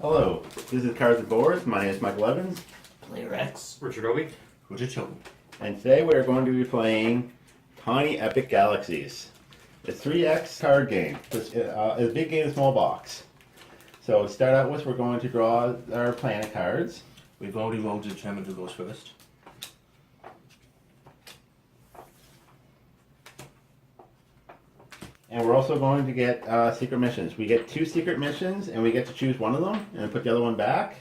Hello, this is Cards and Boards. My name is Michael Evans. Player X. Richard Obi. Richard Chilton. And today we are going to be playing Tiny Epic Galaxies. It's a 3X card game. It's a big game, a small box. So to start out with, we're going to draw our planet cards. We've already rolled to determine who goes first. And we're also going to get secret missions. We get 2 secret missions, and we get to choose one of them and put the other one back.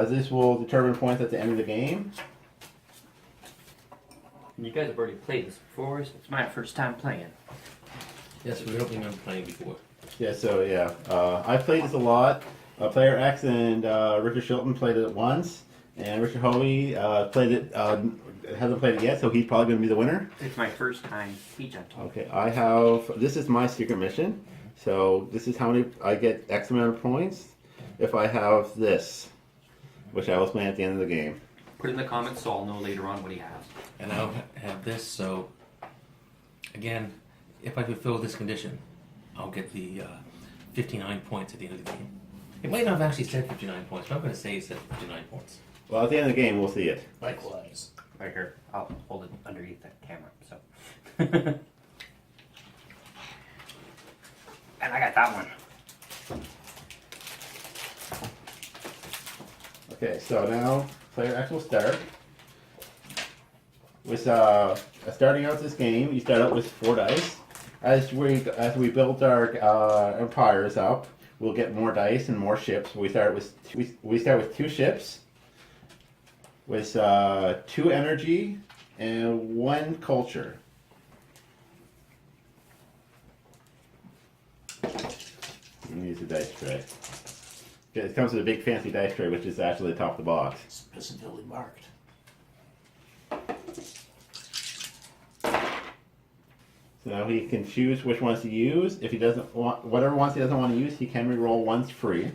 This will determine points at the end of the game. You guys have already played this before, so it's my first time playing. Yes, we don't remember playing before. Yeah, so yeah, I've played this a lot. Player X and Richard Chilton played it once, and Richard Hoey played it. Hasn't played it yet, so he's probably going to be the winner. It's my first time speech on talk. Okay, I have. This is my secret mission. So this is how many I get X amount of points if I have this, which I will explain at the end of the game. Put in the comments so I'll know later on what he has. And I'll have this, so again, if I fulfill this condition, I'll get the 59 points at the end of the game. It might not have actually said 59 points, but I'm going to say it said 59 points. Well, at the end of the game, we'll see it. Likewise. Right here. I'll hold it underneath that camera. So. And I got that one. Okay, so now player X will start. With starting out this game, you start out with 4 dice. As we build our empires up, we'll get more dice and more ships. We start with 2 ships, with 2 energy and 1 culture. Use the dice tray. It comes with a big fancy dice tray, which is actually the top of the box. Specifically marked. So now he can choose which ones to use. If he doesn't want, whatever ones he doesn't want to use, he can re-roll once free.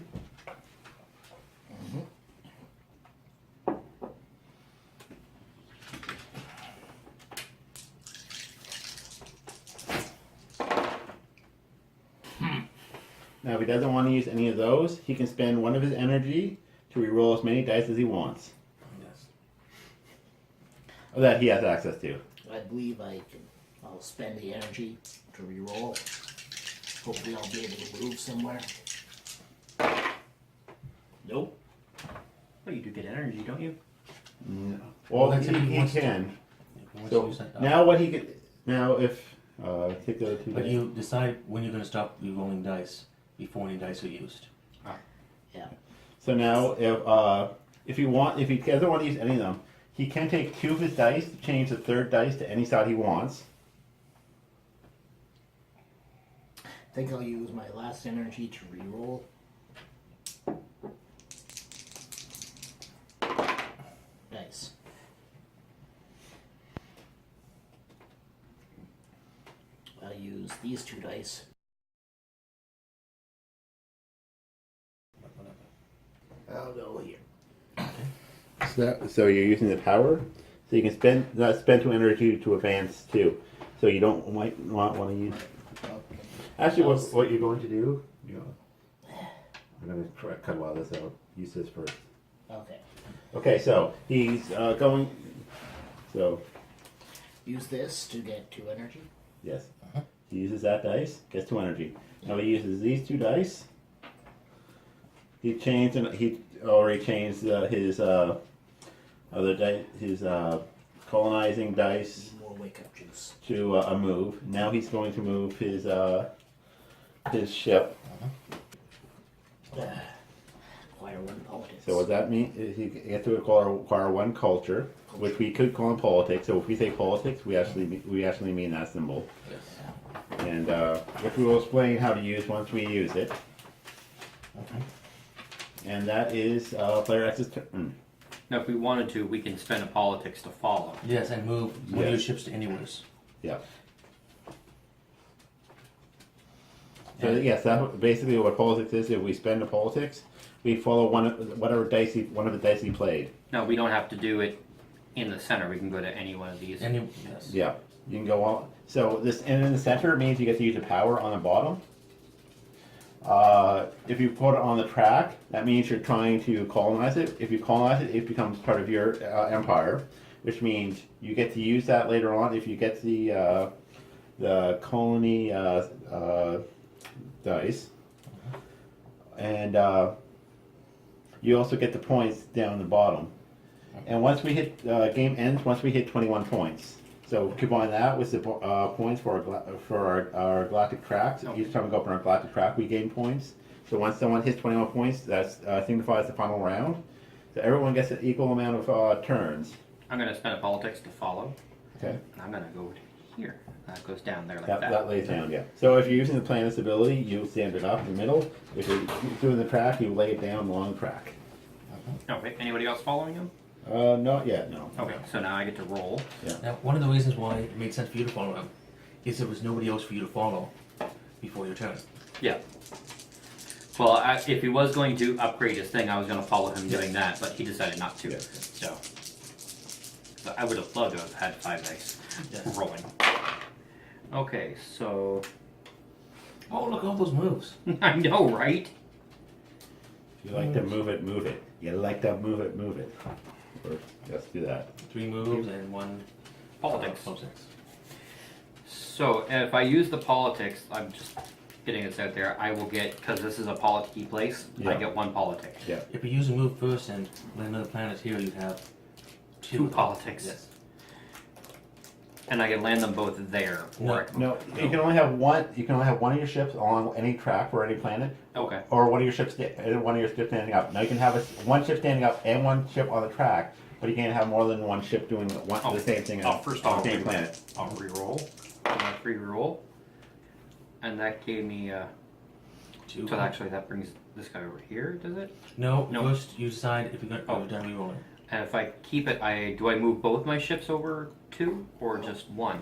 Now if he doesn't want to use any of those, he can spend 1 of his energy to re-roll as many dice as he wants. Yes. Or that he has access to. I believe I'll spend the energy to re-roll. Hopefully I'll be able to move somewhere. Nope. Well, you do get energy, don't you? No. Well, that's if he he wants to. can. Once So you set- now what he could, now if, take the other 2 But dice. you decide when you're going to stop re-rolling dice before any dice are used. Yeah. So now, if he doesn't want to use any of them, he can take 2 of his dice to change the 3rd dice to any side he wants. I think I'll use my last energy to re-roll. Nice. I'll use these 2 dice. I'll go here. So you're using the power, so you can spend 2 energy to advance 2. So you might not want to use. Okay. Actually, what you're going to do? I'm going to cut a lot of this out. Use this first. Okay. Okay, so he's going. So Use this to get 2 energy. yes, he uses that dice, gets 2 energy. Now he uses these 2 dice. He already changed his other dice, his colonizing dice Need more wake-up juice. to a move. Now he's going to move his ship. Acquire 1 politics. So what that means is he gets to acquire 1 culture, which we could call in politics. So if we say politics, we actually mean that symbol. Yes. And which we will explain how to use once we use it. Okay. And that is player X's turn. Now, if we wanted to, we can spend a politics to follow. Yes, and move one of your Yes. ships to anywhere. Yeah. So yes, that basically what politics is. If we spend a politics, we follow one of the dice he played. No, we don't have to do it in the center. We can go to any one of these. Yes. Yeah, you can go on. So this, and in the center means you get to use the power on the bottom. If you put it on the track, that means you're trying to colonize it. If you colonize it, it becomes part of your empire, which means you get to use that later on if you get the colony dice, and you also get the points down the bottom. And once we hit game ends, once we hit 21 points. So combine that with the points for our galactic tracks. Each time we go up on our galactic track, we gain points. So once someone hits 21 points, that signifies the final round. So everyone gets an equal amount of turns. I'm going to spend a politics to follow. Okay. And I'm going to go here. That goes down there like That that. lays down, yeah. So if you're using the planet's ability, you stand it up in the middle. If you're doing the track, you lay it down along the track. Okay, anybody else following him? Not yet, no. Okay, so now I get to roll. Now, one of the reasons why it made sense for you to follow him is there was nobody else for you to follow before your turn. Yeah. Well, if he was going to upgrade his thing, I was going to follow him doing that, but he decided not to. So I would have loved to have had 5 dice rolling. Okay, so... Oh, look at all those moves. I know, right? If you like to move it, move it. You like to move it, move it. Or just do that. 3 moves and 1 Politics. politics. So if I use the politics, I'm just getting this out there, I will get, because this is a politic-y place, I Yeah. get 1 politic. Yeah. If you use a move first and land on the planet here, you'd have 2 politics. Yes. And I can land them both there. Or No, you can only have one. You can only have one of your ships on any track for any planet, Okay. or one of your ships standing up. Now you can have one ship standing up and one ship on the track, but you can't have more than one ship doing the same thing First on I'll the same planet. I'll re-roll. My free roll. And that gave me, 2. so actually that brings this guy over here, does it? No, No. first you decide if you're going to done rerolling. And if I keep it, do I move both my ships over 2 or just 1?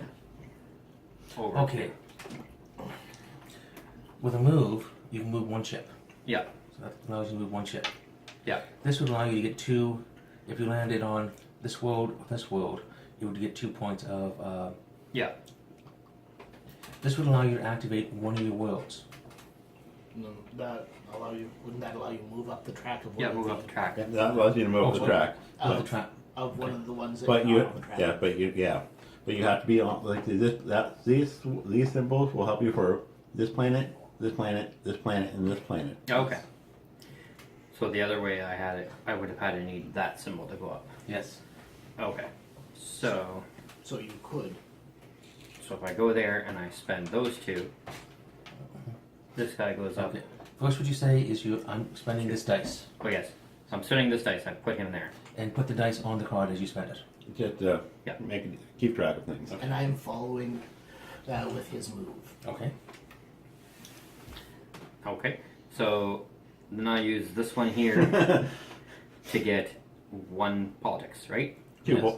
Over Okay. With a move, you can move 1 ship. Yeah. So that allows you to move 1 ship. Yeah. This would allow you to get 2. If you landed on this world or this world, you would get 2 points of. Yeah. This would allow you to activate one of your worlds. No, wouldn't that allow you to move up the track of one Yeah, of move the, up the track. That allows you to move the sorry. track. Of the trap. of one of the ones that But are you, on the track? but you have to be on like these symbols will help you for this planet, this planet, this planet, and this planet. Okay. So the other way I had it, I would have had to need that symbol to go up. Yes. Okay. So So you could. if I go there and I spend those 2, this guy goes up. Okay. First, what you say is I'm spending this dice, Oh yes. So I'm spending this dice, I put him there. and put the dice on the card as you spend it. Just Yeah. keep track of things. And I'm following that with his move. Okay. Okay. So then I use this one here to get 1 politics, right?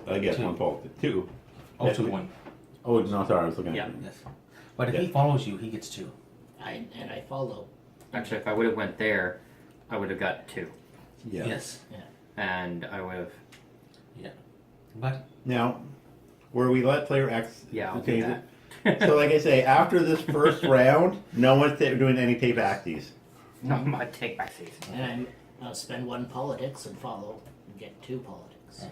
I guess 2. 1 politics. 2. Oh, Yes, 2 we- 1. Oh no, sorry, I was looking Yeah. at it. Yes. But if he follows you, he gets 2. And I follow. Actually, if I would have went there, I would have got 2. Yeah. Yes. And I would have... But Now, where we let player X Yeah, I'll do change that. it. So, like I say, after this first round, no one's doing any tape acties. No, my take back seats. And I'll spend 1 politics and follow and get 2 politics.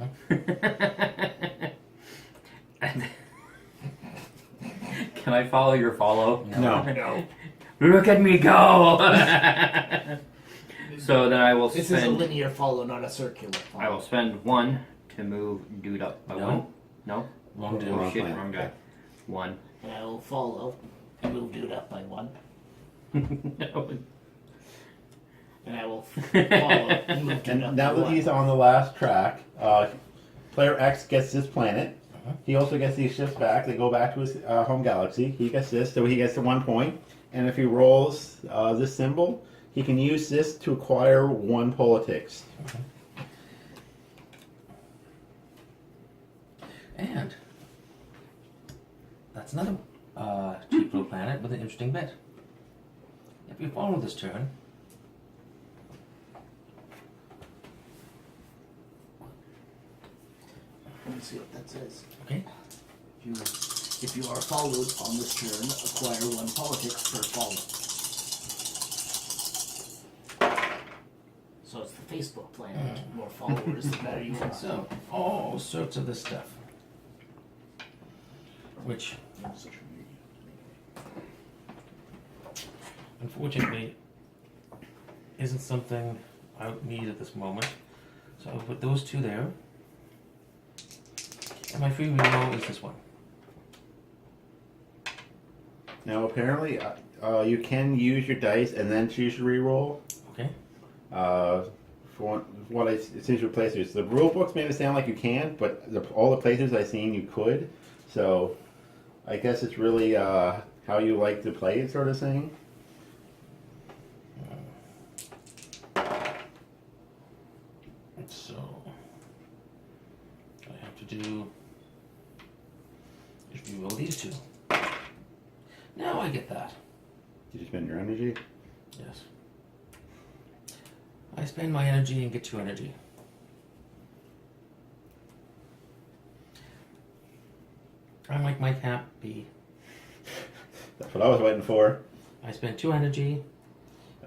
Can I follow your follow? No. No. Look at me go! So then I will This is a spend... linear follow, not a circular follow. I will spend 1 to move dude up by No. 1. No? wrong do. Oh Wrong shit, plan. wrong guy. 1. And I will follow and move dude up by 1. No. And I will follow and move dude up And now by that 1. he's on the last track, player X gets this planet. He also gets these ships back. They go back to his home galaxy. He gets this, so he gets the 1 point. And if he rolls this symbol, he can use this to acquire 1 politics. And that's another cheap little planet with an interesting bit. If you follow this turn, Let me see what that says. okay, If you are followed on this turn, acquire 1 politics per follow. So it's the Facebook plan. The more followers, the better you are. So, all sorts of this stuff. Which, unfortunately, isn't something I need at this moment. So I'll put those two there. And my free reroll is this one. Now apparently, you can use your dice and then choose your reroll. Okay. For what it seems for playthroughs, the rule books made it sound like you can, but all the playthroughs I've seen you could. So I guess it's really how you like to play it, sort of thing. So I have to do is reroll these two. Now I get that. Did you spend your energy? Yes. I spend my energy and get 2 energy. I'm like Mike Happy. That's what I was waiting for. I spend 2 energy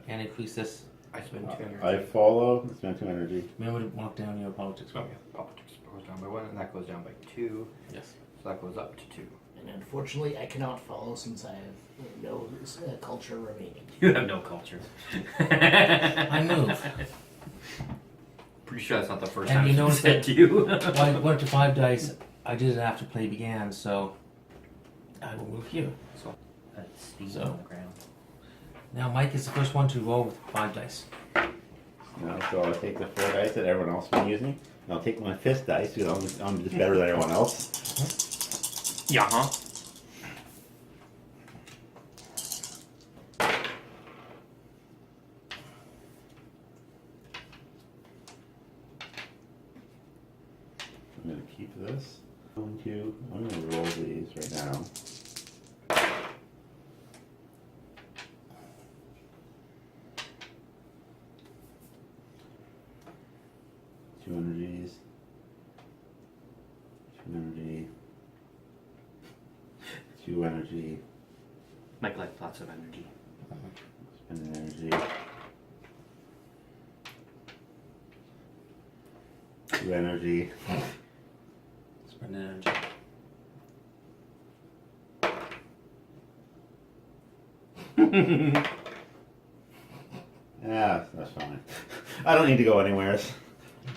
and increase this. I spend 2 energy. I follow. Spend 2 energy. Remember to mark down your politics. Oh, yeah. Politics goes down by 1, and that goes down by 2. Yes. So that goes up to 2. And unfortunately, I cannot follow since I have no culture remaining. You have no culture. I move. Pretty sure that's not the first And time you it's notice said that- to you. Well, I went up to 5 dice. I did it after play began, so I will move here. That's Steve So- on the ground. Now Mike is the first one to roll with 5 dice. No, so I'll take the 4 dice that everyone else has been using, and I'll take my 5th dice because I'm just better than everyone else. Yeah, huh? I'm going to keep this. I'm going to roll these right now. Two energies. 2 energy. 2 energy. Mike likes lots of energy. Spend an energy. 2 energy. Spend energy. Yeah, that's fine. I don't need to go anywhere.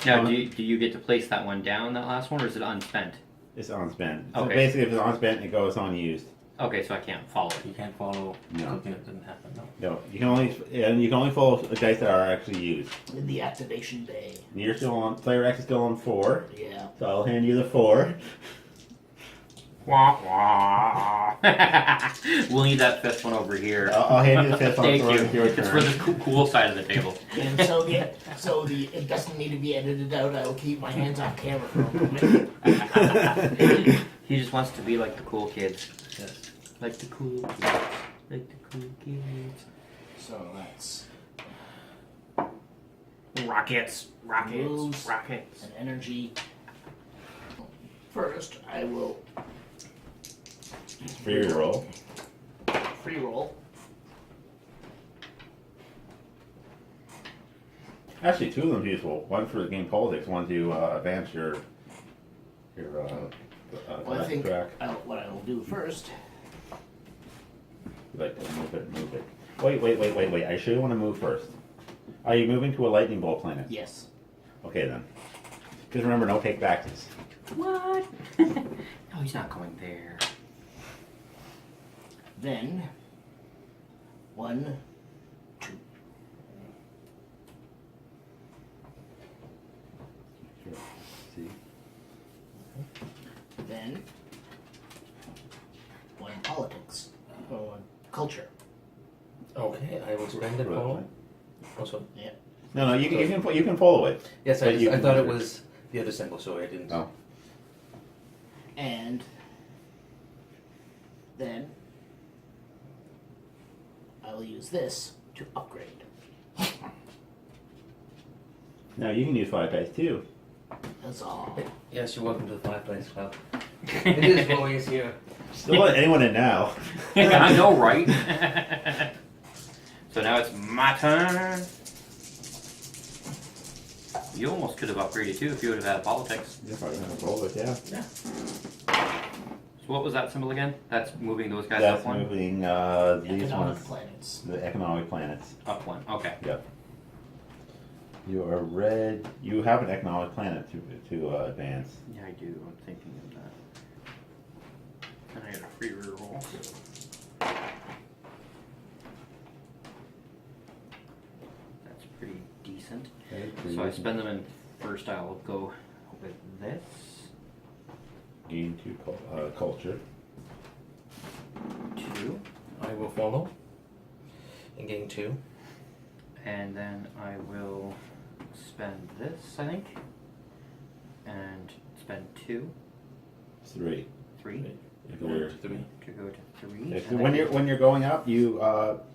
Now, do you get to place that one down, that last one, or is it unspent? It's unspent. So Okay. basically, if it's unspent, it goes unused. Okay, so I can't follow it. You can't follow No. something that didn't happen. No. No, you can only follow dice that are actually used. In the activation bay. And you're still on. Player X is still on 4, Yeah. so I'll hand you the 4. Wah, wah. We'll need that 5th one over here. I'll hand you the 5th one. Thank so you. it's your It's for turn. the cool side of the table. And so the it doesn't need to be edited out. I will keep my hands off camera for a moment. He just wants to be like the cool kids. Yes. Like the cool kids. Like the cool kids. So that's Rockets. Rockets. Moves. Rockets. an energy. First, I will For your roll. free roll. Actually, 2 of them useful. One for the game politics, one to advance your Well, I think track. what I will do first. You like to move it. Wait. I sure want to move first. Are you moving to a lightning bolt planet? Yes. Okay then. Just remember, no take backsies. What? No, he's not going there. Then 1, 2. Sure. See. Then 1 politics. Or 1 culture. Okay, I will spend it all. Also, No, you can follow it. yes, But you I can thought it move it. was the other symbol, so I didn't. Oh. And then I will use this to upgrade. Now you can use 5 dice too. That's all. Yes, you're welcome to the Fireplace Club. It is always here. Still let anyone in now. I know, right? So now it's my turn. You almost could have upgraded too if you would have had politics. If I can roll it, yeah. Yeah. So what was that symbol again? That's moving those guys That's up one? moving these Economic ones, planets. the economic planets. Up one. Okay. Yep. You are red. You have an economic planet to advance. Yeah, I do. I'm thinking of that. And I got a free reroll. That's pretty decent. Okay, So I spend them in first. I'll go with this. Gain 2 culture. 2. I will follow and gain 2. And then I will spend this, I think. And spend 2. 3. 3. You're going to 3. To go to 3. If, and when then- you're going up, you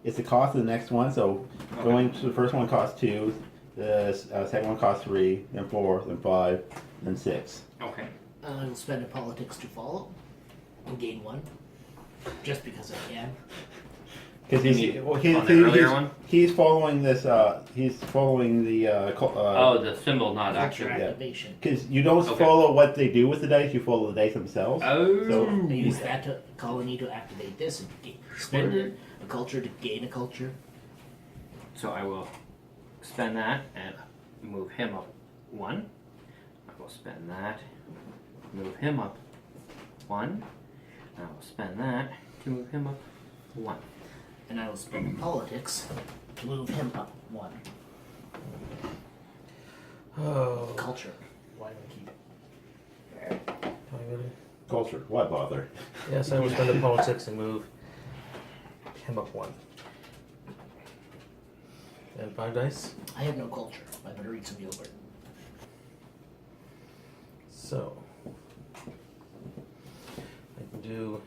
it's the cost of the next one. So Okay. going to the first one costs 2, the second one costs 3, then 4, then 5, then 6. Okay. I will spend a politics to follow and gain 1. Just because I can. Because You he's mean well, on the earlier one? he's following this. He's following the. Oh, the symbol, not Culture actually. yeah. activation. Because you don't Okay. follow what they do with the dice, you follow the dice themselves. Oh. So I use that colony to activate this and spend a culture to gain a culture. So I will spend that and move him up 1. I will spend that, move him up 1. I will spend that to move him up 1. And I will spend politics to move him up 1. Oh. Culture. Why do I keep it? I really? culture, why bother? Yes, I will spend the politics and move him up 1. And 5 dice. I have no culture. I better read some yogurt. So I can do.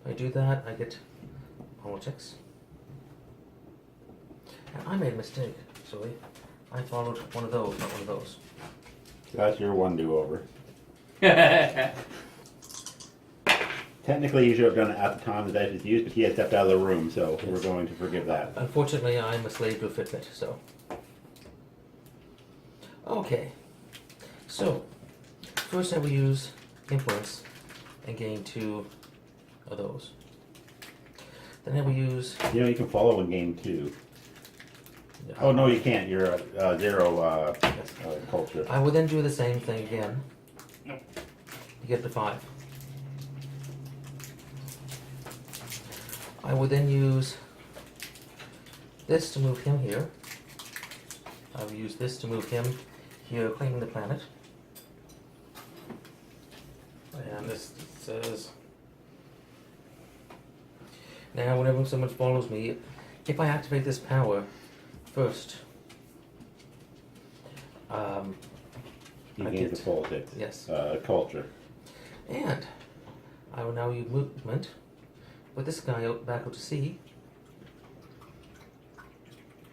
If I do that, I get politics. And I made a mistake, actually. I followed one of those, not one of those. That's your one do-over. Technically, you should have done it at the time the dice was used, but he had stepped out of the room, so we're going to forgive that. Unfortunately, I'm a slave to a Fitbit, so. Okay. So, first I will use influence and gain 2 of those. Then I will use. You know, you can follow in game 2. Yeah. Oh, no, you can't. You're a 0 culture. I will then do the same thing again. No. To get to 5. I will then use this to move him here. I will use this to move him here, claiming the planet. And this says. Now, whenever someone follows me, if I activate this power first, You I gain get- the politics. yes. Culture. And I will now use movement. Put this guy out back out to sea.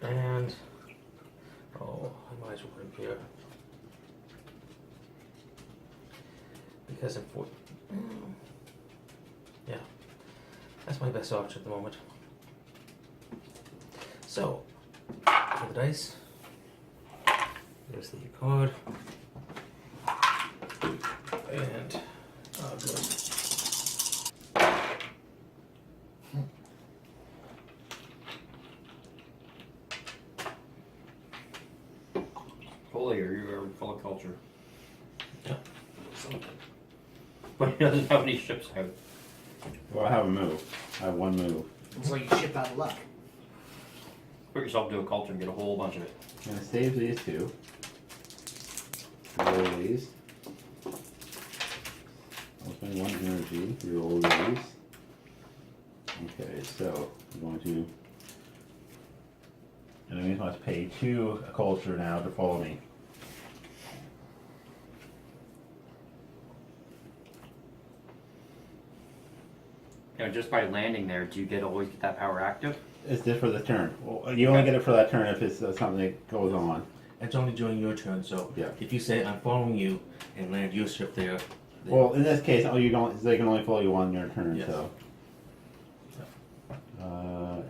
And oh, I might as well put him here. Because I'm yeah. That's my best option at the moment. So, for the dice. There's the card. And oh good. Holy, are you full of culture? Yeah. But he doesn't have any ships out. Well, I have a move. I have one move. It's like you ship out of luck. Put yourself into a culture and get a whole bunch of it. I'm going to save these 2. Roll these. I'll spend 1 energy. Roll these. Okay, so I'm going to. Enemies must pay 2 a culture now to follow me. You know, just by landing there, do you always get that power active? It's just for the turn. Well, you only get it for that turn if it's something that goes on. It's only during your turn, so Yeah. if you say I'm following you and land your ship there, then Well, in this case, they can only follow you on your turn. Yes. So.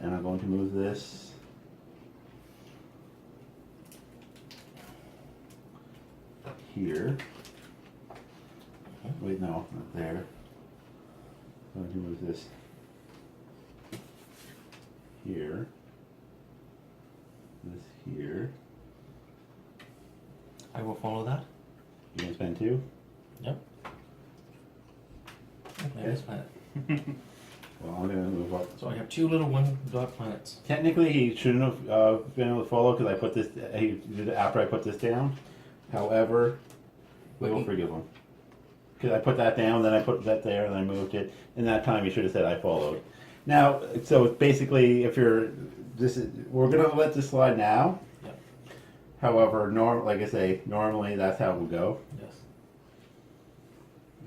And I'm going to move this. here. Wait, no, not there. So I can move this here. This here. I will follow that. You can spend 2. Yep. Okay, this planet. Well, I'm gonna move up. So I have 2 little 1-dot planets. Technically, he shouldn't have been able to follow because I put this. He did it after I put this down. However, we will forgive him because I put that down, then I put that there, and I moved it. In that time, he should have said I followed. Now, so basically, if you're we're gonna let this slide now. Yep. However, like I say, normally that's how it would go. Yes.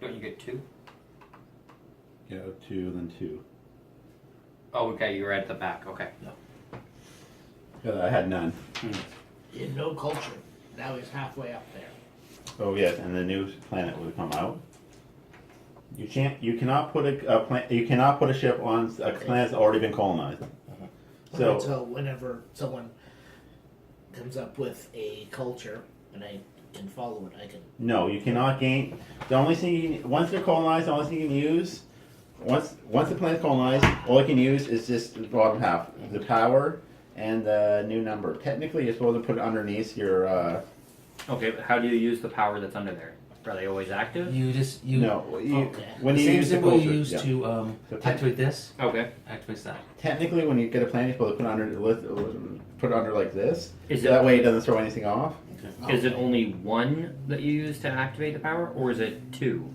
Don't you get 2? Yeah, 2, then 2. Oh, okay, you were at the back. Okay. I had none. He had no culture. Now he's halfway up there. Oh yes, and the new planet would come out. You cannot put a planet. You cannot put a ship on a planet that's already been colonized. So So whenever someone comes up with a culture and I can follow it, I can. no, you cannot gain. The only thing once they're colonized, the only thing you can use once the planet's colonized, all you can use is just the bottom half, the power and the new number. Technically, you're supposed to put it underneath your. Okay, but how do you use the power that's under there? Are they always active? You just you No, Okay. when the you same use the symbol culture, you use yeah. to So activate this Okay. activates that. Technically, when you get a planet, you're supposed to put it under like this. Is That it way, it doesn't throw anything off. is it only 1 that you use to activate the power, or is it 2,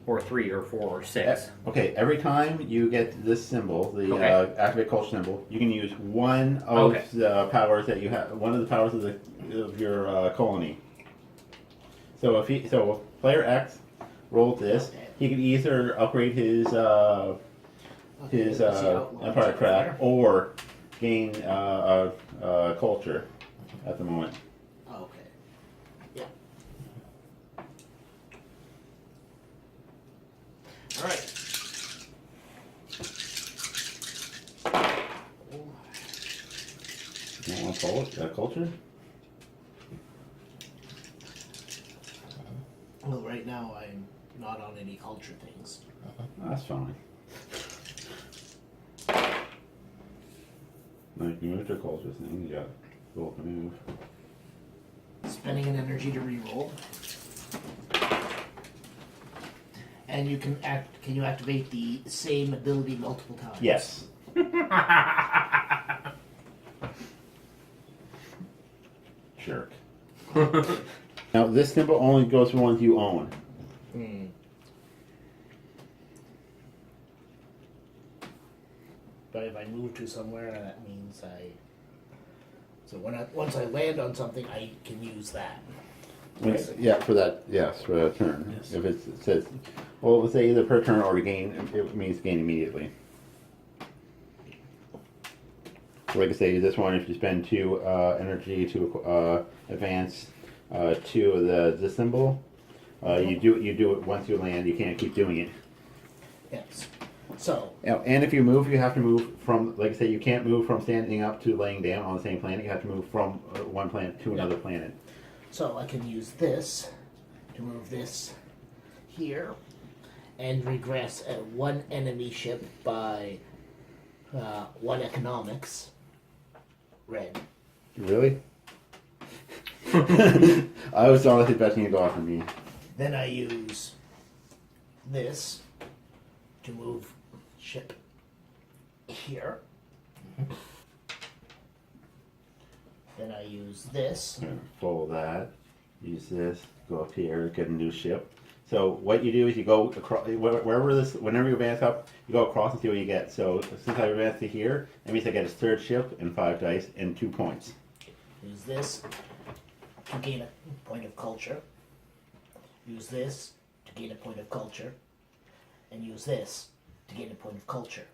or 3, or 4, or 6? Okay, every time you get this symbol, the Okay. activate culture symbol, you can use one of Okay. the powers that you have. One of the powers of your colony. So if player X rolled this, Okay. he could either upgrade his Okay, let's see how long empire it's craft there. or gain culture at the moment. Okay. Yeah. All right. You don't want to call it culture? Well, right now I'm not on any culture things. That's fine. Like you move to culture thing, you got roll to move. Spending an energy to reroll. And you can you activate the same ability multiple times? Yes. Jerk. Now this symbol only goes for ones you own. Hmm. But if I move to somewhere, that means So once I land on something, I can use that. Yeah, for that. Yes, for that turn. Yes. If it says, well, it would say either per turn or to gain. It means gain immediately. So like I say, this one, if you spend 2 energy to advance 2 of the symbol, you do it once you land. You can't keep doing it. Yes. So And if you move, you have to move from, like I say, you can't move from standing up to laying down on the same planet. You have to move from one planet to another planet. So I can use this to move this here and regress 1 enemy ship by 1 economics. Red. Really? I was honestly betting you'd offer me. Then I use this to move ship here. Then I use this. Follow that. Use this. Go up here. Get a new ship. So what you do is you go across wherever this. Whenever you advance up, you go across and see what you get. So since I advanced to here, that means I get a 3rd ship and 5 dice and 2 points. Use this to gain a point of culture. Use this to gain a point of culture. And use this to gain a point of culture.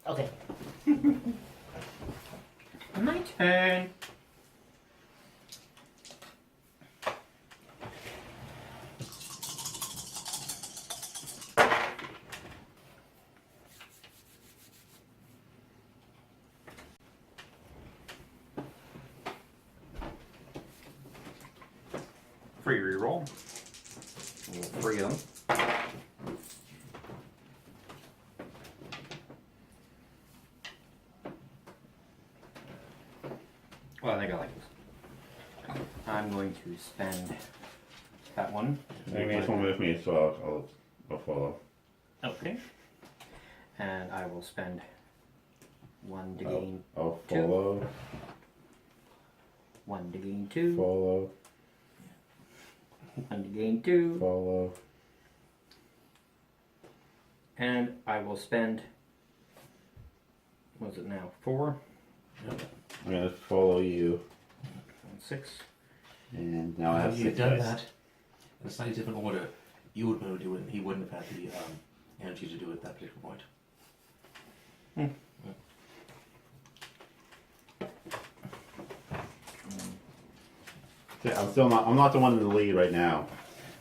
Okay. My turn. free reroll. Three of them. Well, I think I like this. I'm going to spend that one. Maybe this one with me, so I'll follow. Okay. And I will spend one to gain I'll two. follow. One to gain two. Follow. One to gain two. Follow. And I will spend, what is it now? 4? Yep. I'm gonna follow you, And 6. and now I have If you'd 6 done dice. that in a slightly different order, you would be able to do it, and he wouldn't have had the energy to do it at that particular point. I'm not the one in the lead right now.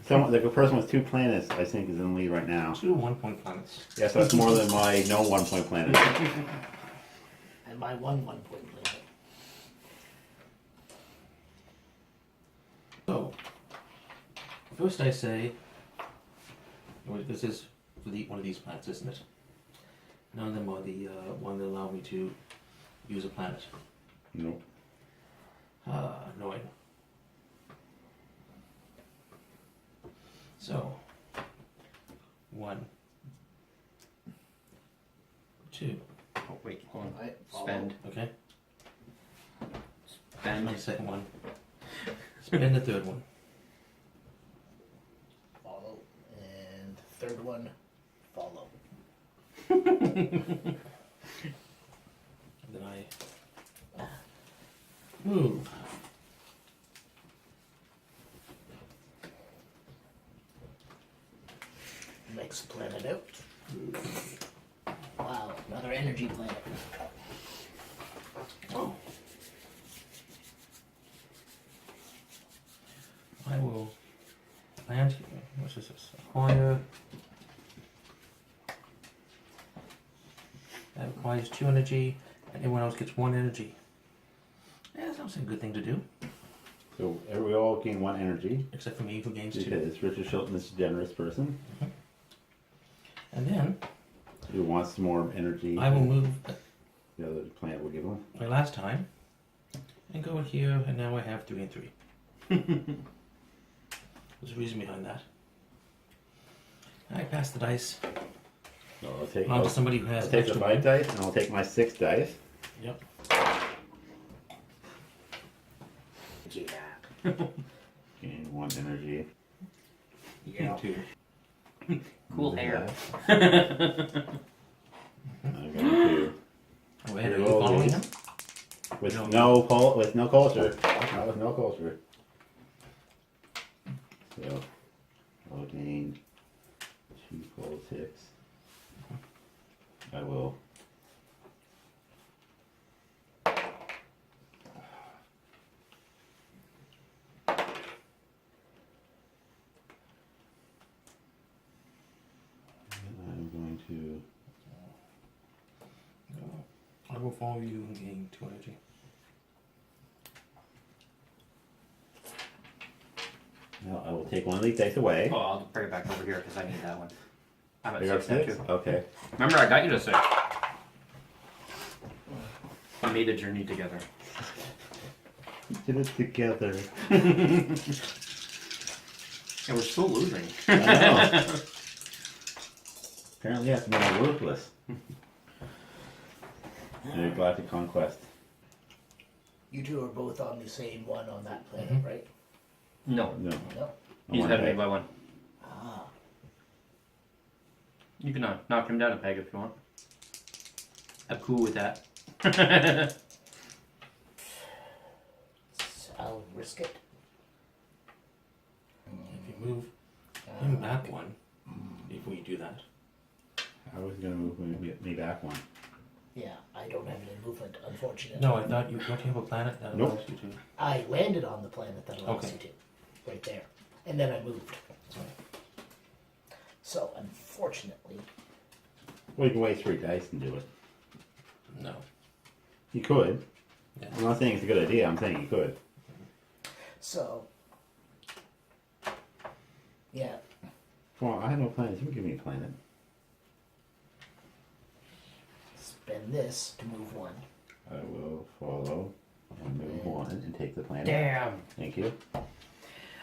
Someone, like a person with 2 planets, I think, is in the lead right now. 2 1-point planets. Yes, that's more than my no 1-point planet. And my 1 1-point planet. So, first I say, well, this is for one of these planets, isn't it? None of them are the one that allow me to use a planet. Nope. Annoying. So, 1, 2, Oh, wait, hold on. Right, Spend. okay? Spend. My second one. Spend the third one. Follow. And third one, follow. And then I move. Next planet out. Wow, another energy planet. Oh. I will land here. What's this? Acquire. That requires 2 energy, and everyone else gets 1 energy. Yeah, that sounds like a good thing to do. So we all gain 1 energy Except for me, who gains 2. because Richard Shilton is a generous person And then who wants more energy. I will move The other planet will give him. my last time and go in here, and now I have 3 and 3. There's a reason behind that. I pass the dice So I'll take. on to somebody who has I'll take the extra 5 one. dice and I'll take my 6 dice. Yep. Yeah. Gain 1 energy. Yeah. 2. Cool hair. I got 2. Oh, Ed, are you Roll following these. him? With No. with no culture. Not with no culture. So I'll gain 2 politics. I will. I'm going to. I will follow you and gain 2 energy. No, I will take one of these dice away. Oh, I'll bring it back over here because I need that one. I'm at You're up 6 now 6? too. Okay. Remember, I got you to 6. We made a journey together. Did it together. And we're still losing. I know. Apparently, that's more ruthless. Galactic Conquest. You two are both on the same one on that planet, right? No, No. No. he's One ahead of me peg. by 1. Ah. You can knock him down a peg if you want. I'm cool with that. I'll risk it. If you move him back 1 before you do that. I was going to move me back 1. Yeah, I don't have any movement, unfortunately. No, I thought you don't you have a planet that Nope. allows you to. I landed on the planet that allows Okay. you to. Right there. And then I moved. That's right. So, unfortunately, Well, you can waste 3 dice and do it. No. You could. Yeah. I'm not saying it's a good idea. I'm saying you could. so Yeah. Well, I have no planets. You can give me a planet. Spend this to move one. I will follow and move one and take the planet. Damn. Thank you.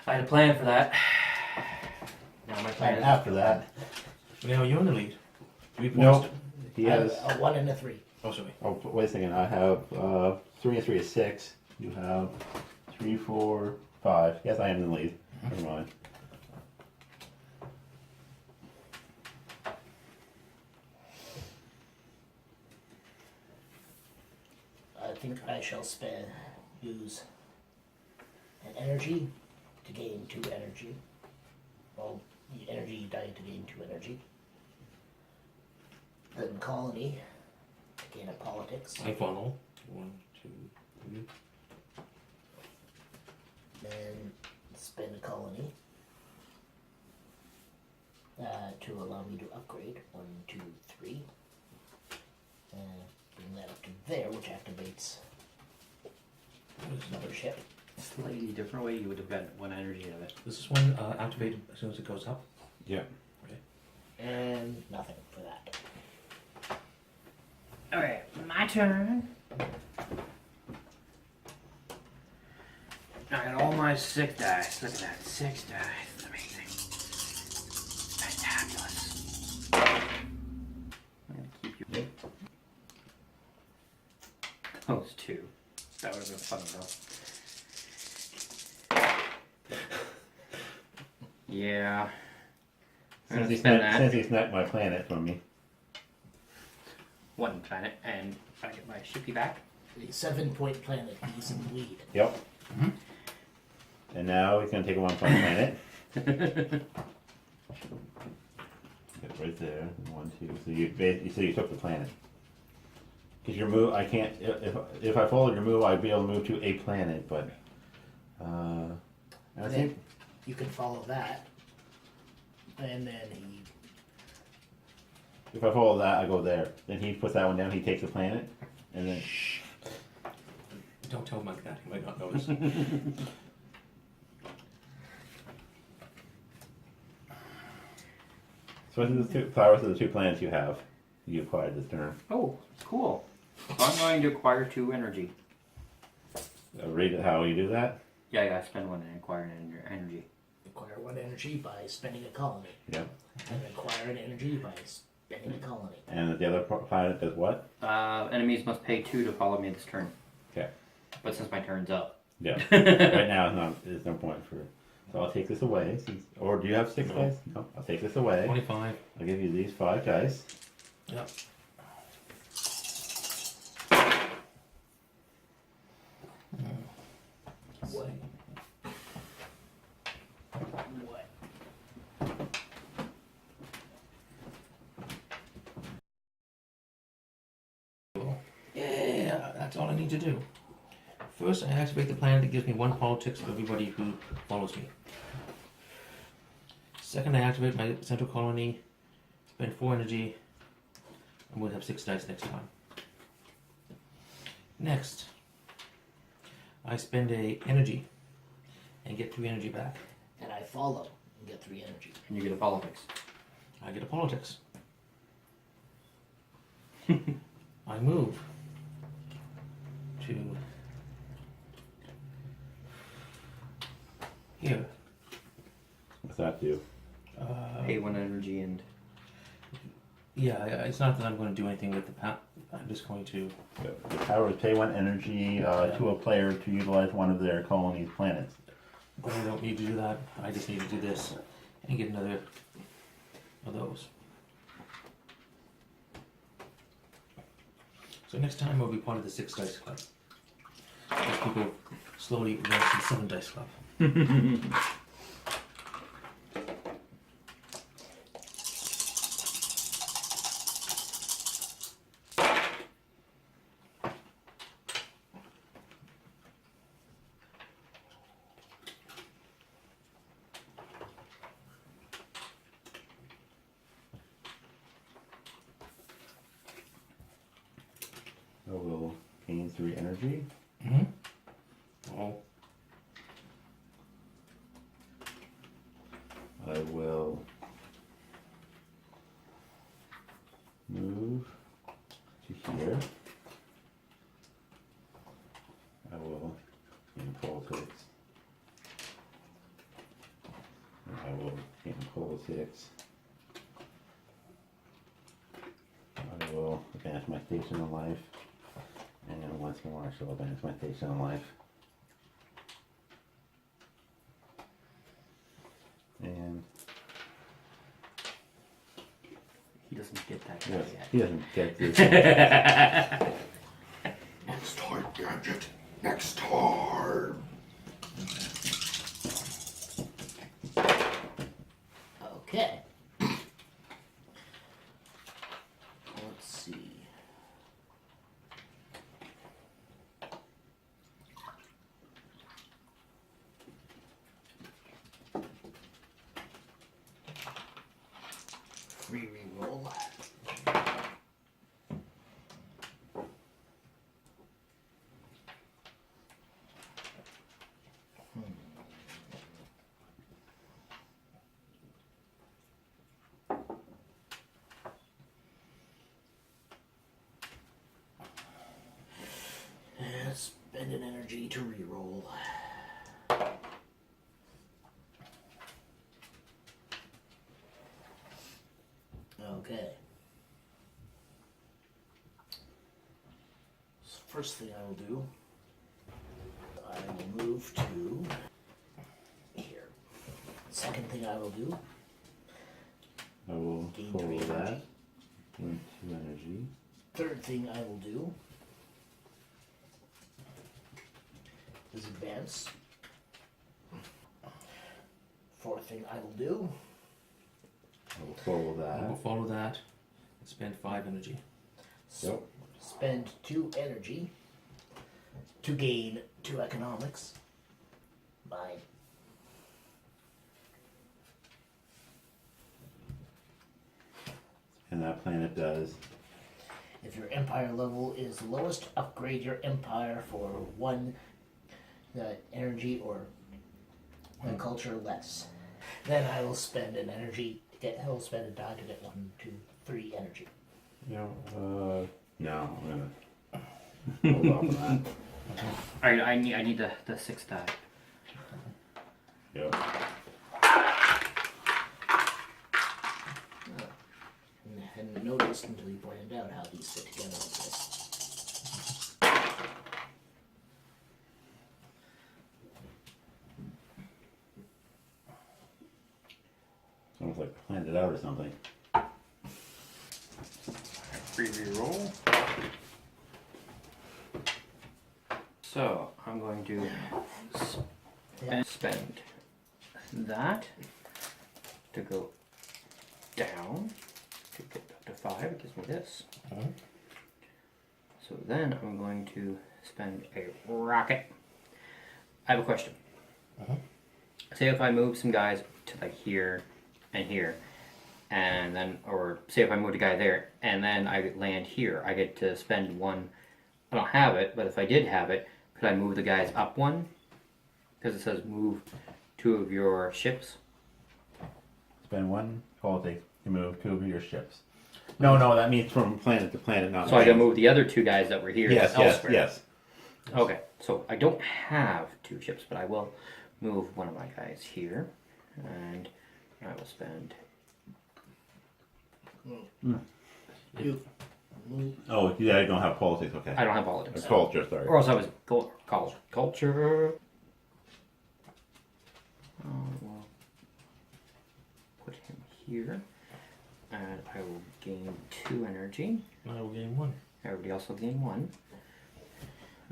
I had a plan for that. Now my plan And is after that, Now you're in the lead. 3 points. nope. He I have has. a 1 and a 3. Oh, sorry. Oh, wait a second. I have 3 and 3 is 6. You have 3, 4, 5. Yes, I am in the lead. Never mind. I think I shall use an energy to gain 2 energy. Well, the energy you die to gain 2 energy. Then colony to gain a politics. I follow. 1, 2, 3. Then spend a colony to allow me to upgrade 1, 2, 3. Bring that up to there, which activates another ship. slightly different way. You would have gotten 1 energy of it. This is one activated as soon as it goes up. Yeah. And nothing for that. Alright, my turn. I got all my 6 dice. Look at that. 6 dice. It's amazing. Fantabulous. I'm gonna keep you. Yep. Those 2. That would have been fun though. Yeah. I'm gonna spend that. Since he sniped my planet from me. 1 planet, and I get my shippy back. The 7-point planet, he's in the lead. Yep. Mhm. And now he's gonna take a 1 point planet. Get right there. 1, 2. So you took the planet. Because your move, I can't. If I followed your move, I'd be able to move to a planet. But and I think You can follow that. And then he. if I follow that, I go there. Then he puts that one down. He takes the planet, and then Don't tell Mike that. He might not notice. so what are the 2 flowers of the 2 planets you have? You acquired this turn. Oh, cool. So I'm going to acquire 2 energy. Read how you do that. Yeah, I spend 1 and acquire an energy. Acquire 1 energy by spending a colony. Yeah. And acquire an energy by spending a colony. And the other planet does what? Enemies must pay 2 to follow me this turn. Okay. But since my turn's up. Yeah. Right now, there's no point for. So I'll take this away. Or do you have 6 dice? No. I'll take this away. 25. I'll give you these 5 dice. Yep. What? What? Yeah, that's all I need to do. First, I activate the planet that gives me 1 politics for everybody who follows me. Second, I activate my central colony, spend 4 energy, and we'll have 6 dice next time. Next, I spend a energy and get 3 energy back. And I follow and get 3 energy. And you get a politics. I get a politics. I move to here. What's that do? Pay 1 energy and. Yeah, it's not that I'm going to do anything with the I'm just going to. The power is pay 1 energy to a player to utilize one of their colony's planets. But I don't need to do that. I just need to do this and get another of those. So next time I'll be part of the 6 dice club. As people slowly advance to the 7 dice club. I will gain 3 energy. Mm-hmm. Oh, I politics. I will gain politics. I will advance my station in life. And once more I shall advance my station in life. And He doesn't get that guy yes, yet. he doesn't get this. Next time, Gadget. Next time. Okay. Let's see. Free reroll. And spend an energy to reroll. Okay. So first thing I will do, I will move to here. Second thing I will do, I will Gain follow 3 that. energy. Gain 2 energy. third thing I will do is advance. Fourth thing I will do, I will follow I will that. follow that and spend 5 energy. Yep. spend 2 energy to gain 2 economics by And that planet does. if your empire level is lowest, upgrade your empire for 1 energy or culture less. Then I will spend an energy. I will spend a die to get 1, 2, 3 energy. No, I'm gonna hold off on that. Alright, I need the 6 die. Yep. And I hadn't noticed until you pointed out how these fit together like this. It's almost like planned it out or something. Free reroll. So I'm going to spend that to go down to get up to 5. It gives me this. So then I'm going to spend a rocket. I have a question. Say if I move some guys to like here and here, and then, or say if I moved a guy there, and then I land here, I get to spend 1. I don't have it, but if I did have it, could I move the guys up 1? Because it says move 2 of your ships. Spend 1 politics to move 2 of your ships. No, that means from planet to planet, not So I gotta move the other 2 guys that were here elsewhere. Yes. Okay, so I don't have 2 ships, but I will move one of my guys here, and I will spend. Oh, yeah, I don't have politics, okay. I don't have Or politics. culture, sorry. Or else I was culture. We'll put him here, and I will gain 2 energy. I will gain 1. Everybody else will gain 1.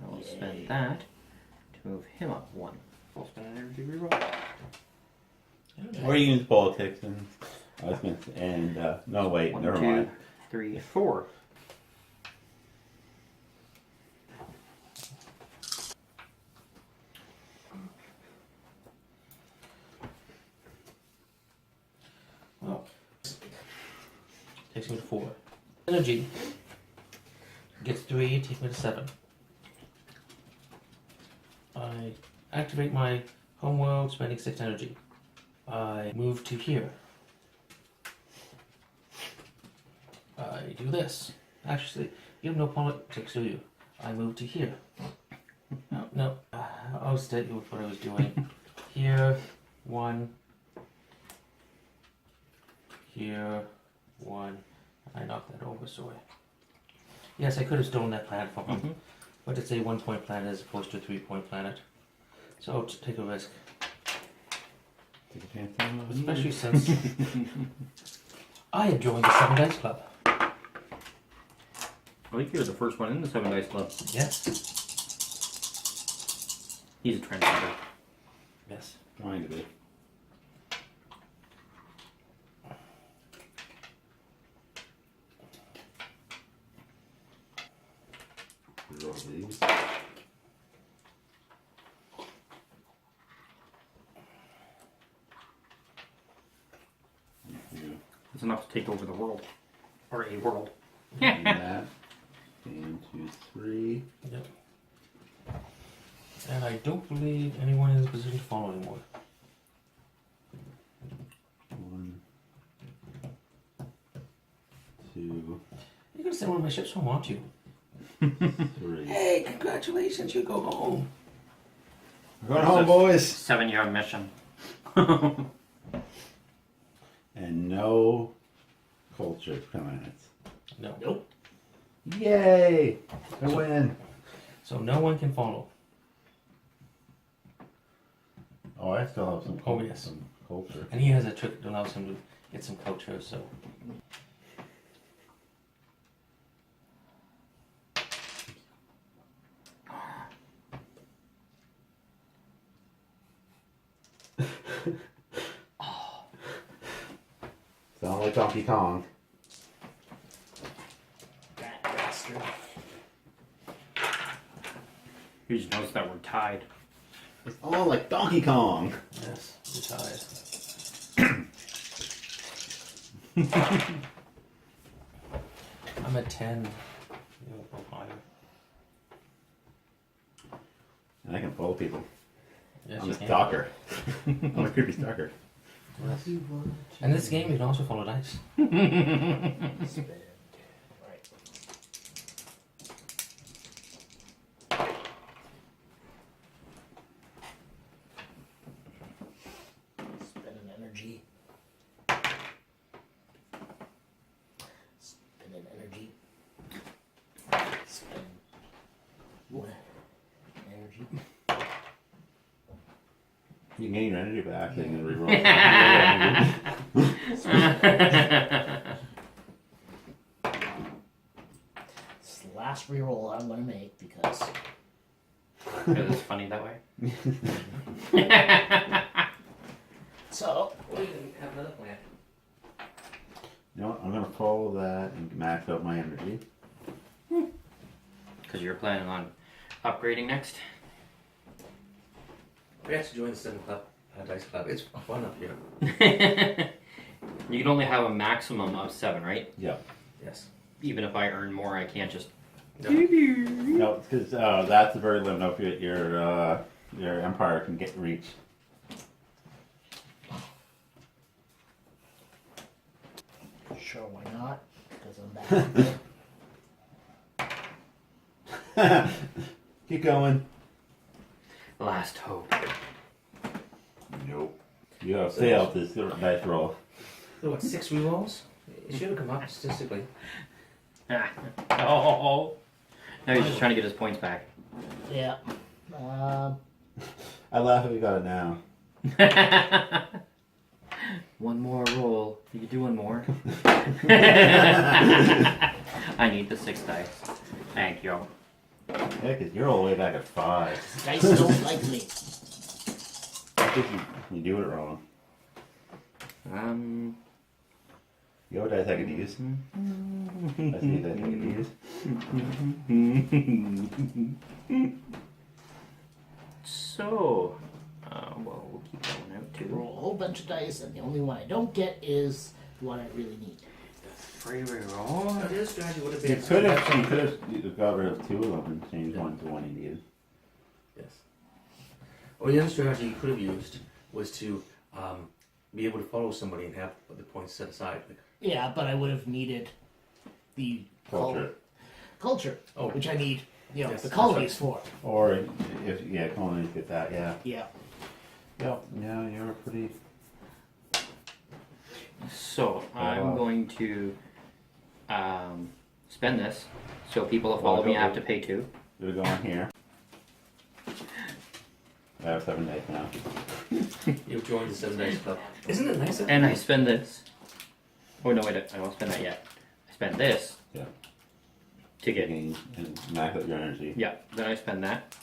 I will spend that to move him up 1. I'll spend an energy reroll. Or you use politics and I was gonna say, and no wait, 1, never 2, mind. 3, 4. Well, takes me to 4. Energy gets 3, takes me to 7. I activate my homeworld, spending 6 energy. I move to here. I do this. Actually, you have no politics, do you? I move to here. No. I'll state you what I was doing. Here, 1. Here, 1. I knocked that over, so yes, I could have stolen that planet from him. But it's a 1-point planet as opposed to a 3-point planet. So I'll take a risk. Take a chance on it. Especially since I have joined the 7 Dice Club. I think you're the first one in the 7 Dice Club. Yes. He's a trendsetter. Yes. Trying to be. Roll these. It's enough to take over the world. Or a world. And that. 1, 2, 3. Yep. And I don't believe anyone is in a position to follow anymore. 1, 2, You're gonna send one of my ships home, aren't you? 3. Hey, congratulations, you go home. We're going home, boys. 7-year mission. And no culture planets. No. Nope. Yay! I win. So no one can follow. Oh, I still have some. Oh, yes. Some culture. And he has a trick that allows him to get some culture, so. Sound like Donkey Kong. That bastard. You just noticed that we're tied. It's all like Donkey Kong. Yes, you're tired. I'm at 10. You'll go higher. And I can follow people. Yes, I'm you a can. stalker. I'm a creepy stalker. Yes. And this game, you can also follow dice. Spend. Right. Spend an energy. Spend an energy. Spend what? Energy. You can gain your energy back and then reroll. It's the last reroll I'm gonna make because Because it's funny that way. so Or you can have another plan. You know what? I'm gonna follow that and max out my energy. Because you're planning on upgrading next. We have to join the 7 Club, Dice Club. It's fun up here. You can only have a maximum of 7, right? Yeah. Yes. Even if I earn more, I can't just. No, it's because that's the very limit of your empire can get reach. sure why not? Because I'm back. Keep going. Last hope. Nope. You have failed this dice roll. So what, 6 rerolls? It should have come up statistically. Oh. No, he's just trying to get his points back. Yeah. I laugh if we got it now. One more roll. You can do one more. I need the 6 dice. Thank you. Yeah, because you're all the way back at 5. Dice don't like me. I think you do it wrong. You know what dice I could use? I see that I could use. So, well, we'll keep going out too. Roll a whole bunch of dice, and the only one I don't get is the one I really need. Free reroll. The other strategy would have You been... could have got rid of 2 of them and changed one to one you needed. Yes. Or the other strategy you could have used was to be able to follow somebody and have the points set aside. Like, Yeah, but I would have needed the Culture. culture, Oh. which I need You know, Yes, the that's colony's for. Or if colonies get that, yeah. Yeah. Yep. Yeah, you're pretty. So I'm wow. going to spend this. So people that follow me have to pay 2. It'll go on here. I have 7 days now. You've joined the 7 Dice Club. Isn't it nice? And I spend this. Oh no, wait, I won't spend that yet. I spend this. Yeah. To get. And max out your energy. Yeah. Then I spend that.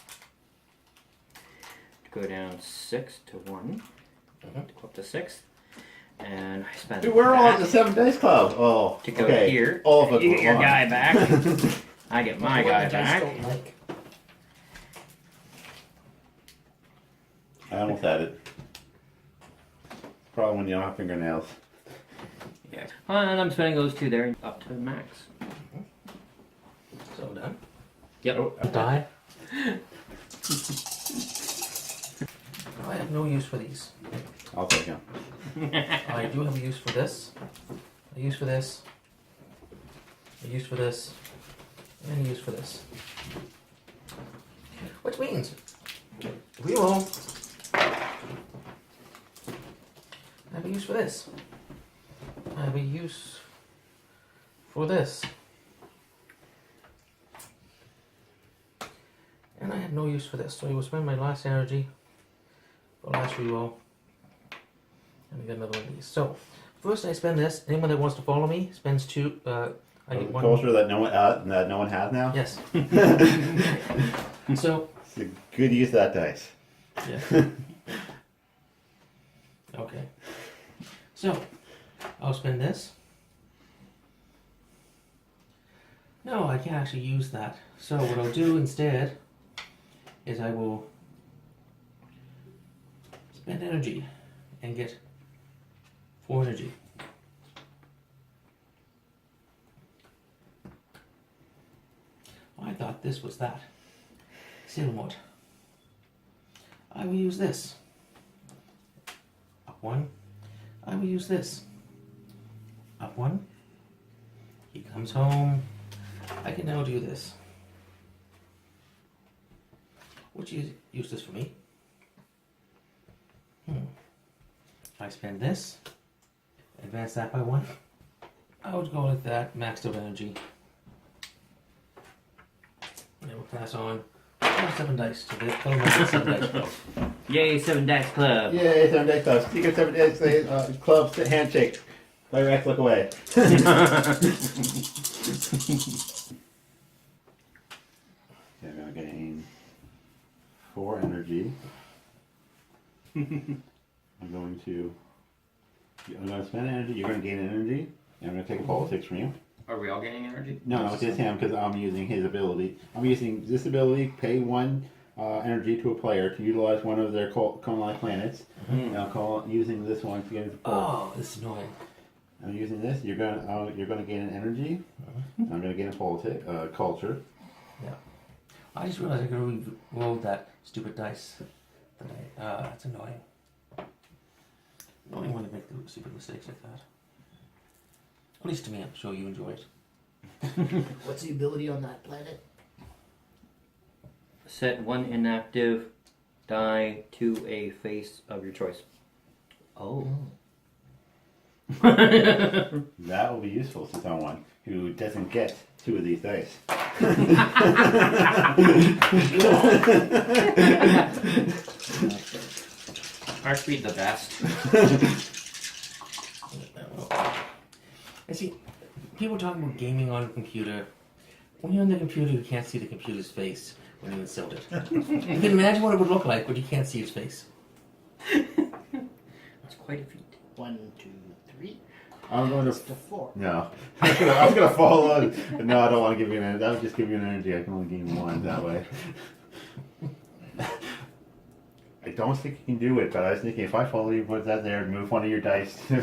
To go down 6 to 1. To go up to 6. And I spend. Dude, we're all that at the 7 Dice Club. Oh. to go okay. here. All of us. You were get your wrong. guy back. I get my What guy the dice back. don't like. I almost had it. Problem when you don't have fingernails. Yeah. And I'm spending those 2 there up to max. So done. Yep. Oh, Die. I have no use for these. I'll take him. I do have a use for this. A use for this. A use for this. And a use for this. Which means we will have a use for this. I have a use for this. And I have no use for this, so I will spend my last energy for last reroll. And we got another one of these. So, first I spend this. Anyone that wants to follow me spends 2. I get 1. Culture that no one has now. Yes. So, It's a good use of that dice. yeah. Okay. So, I'll spend this. No, I can't actually use that. So what I'll do instead is I will spend energy and get 4 energy. I thought this was that. Silmot. I will use this. Up 1. I will use this. Up 1. He comes home. I can now do this. Would you use this for me? I spend this. Advance that by 1. I would go like that. Maxed out energy. And we'll pass on 7 dice to the 7 dice club. Yay, 7 Dice Club. Yay, 7 Dice Club. Secret 7 Dice Club handshake. Play Rex, look away. Okay, I'm gonna gain 4 energy. I'm going to spend energy. You're going to gain energy. And I'm going to take a politics from you. Are we all getting energy? No, it's just him because I'm using his ability. I'm using this ability. Pay 1 energy to a player to utilize one of their cone-like planets. And I'll using this one to get into Oh, this is annoying. I'm using this. You're gonna gain an energy. I'm gonna gain a culture. Yeah. I just realized I could have rolled that stupid dice. That's annoying. Annoying when they make the stupid mistakes like that. At least to me, I'm sure you enjoy it. What's the ability on that planet? Set 1 inactive die to a face of your choice. Oh. That will be useful to someone who doesn't get 2 of these dice. Heartbeat the best. I see, people talking about gaming on a computer. When you're on the computer, you can't see the computer's face when you insult it. You can imagine what it would look like when you can't see his face. That's quite a feat. 1, 2, 3. I'm going to. To 4. No. I was gonna fall on. No, I don't want to give you an energy. That would just give you an energy. I can only gain 1 that way. I don't think you can do it, but I was thinking if I follow you, put that there and move 1 of your dice. I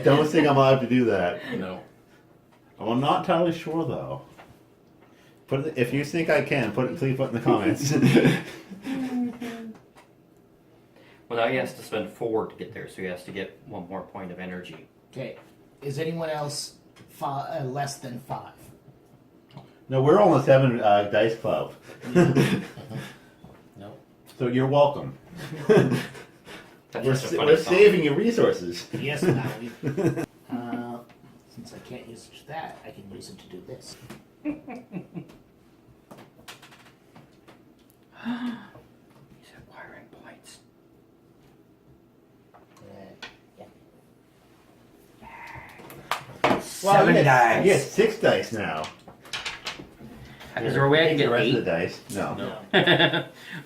don't think I'm allowed to do that. No. I'm not entirely sure though. If you think I can, please put in the comments. Well, now he has to spend 4 to get there, so he has to get 1 more point of energy. Okay. Is anyone else less than 5? No, we're all in the 7 dice club. No. So you're welcome. That's We're, just a funny we're song. saving you resources. Yes, Maui. Since I can't use that, I can use it to do this. He's acquiring points. Yeah. Wow, Seven dice. You get 6 dice now. Is there a way I can Take get the rest 8? of the dice? No. No.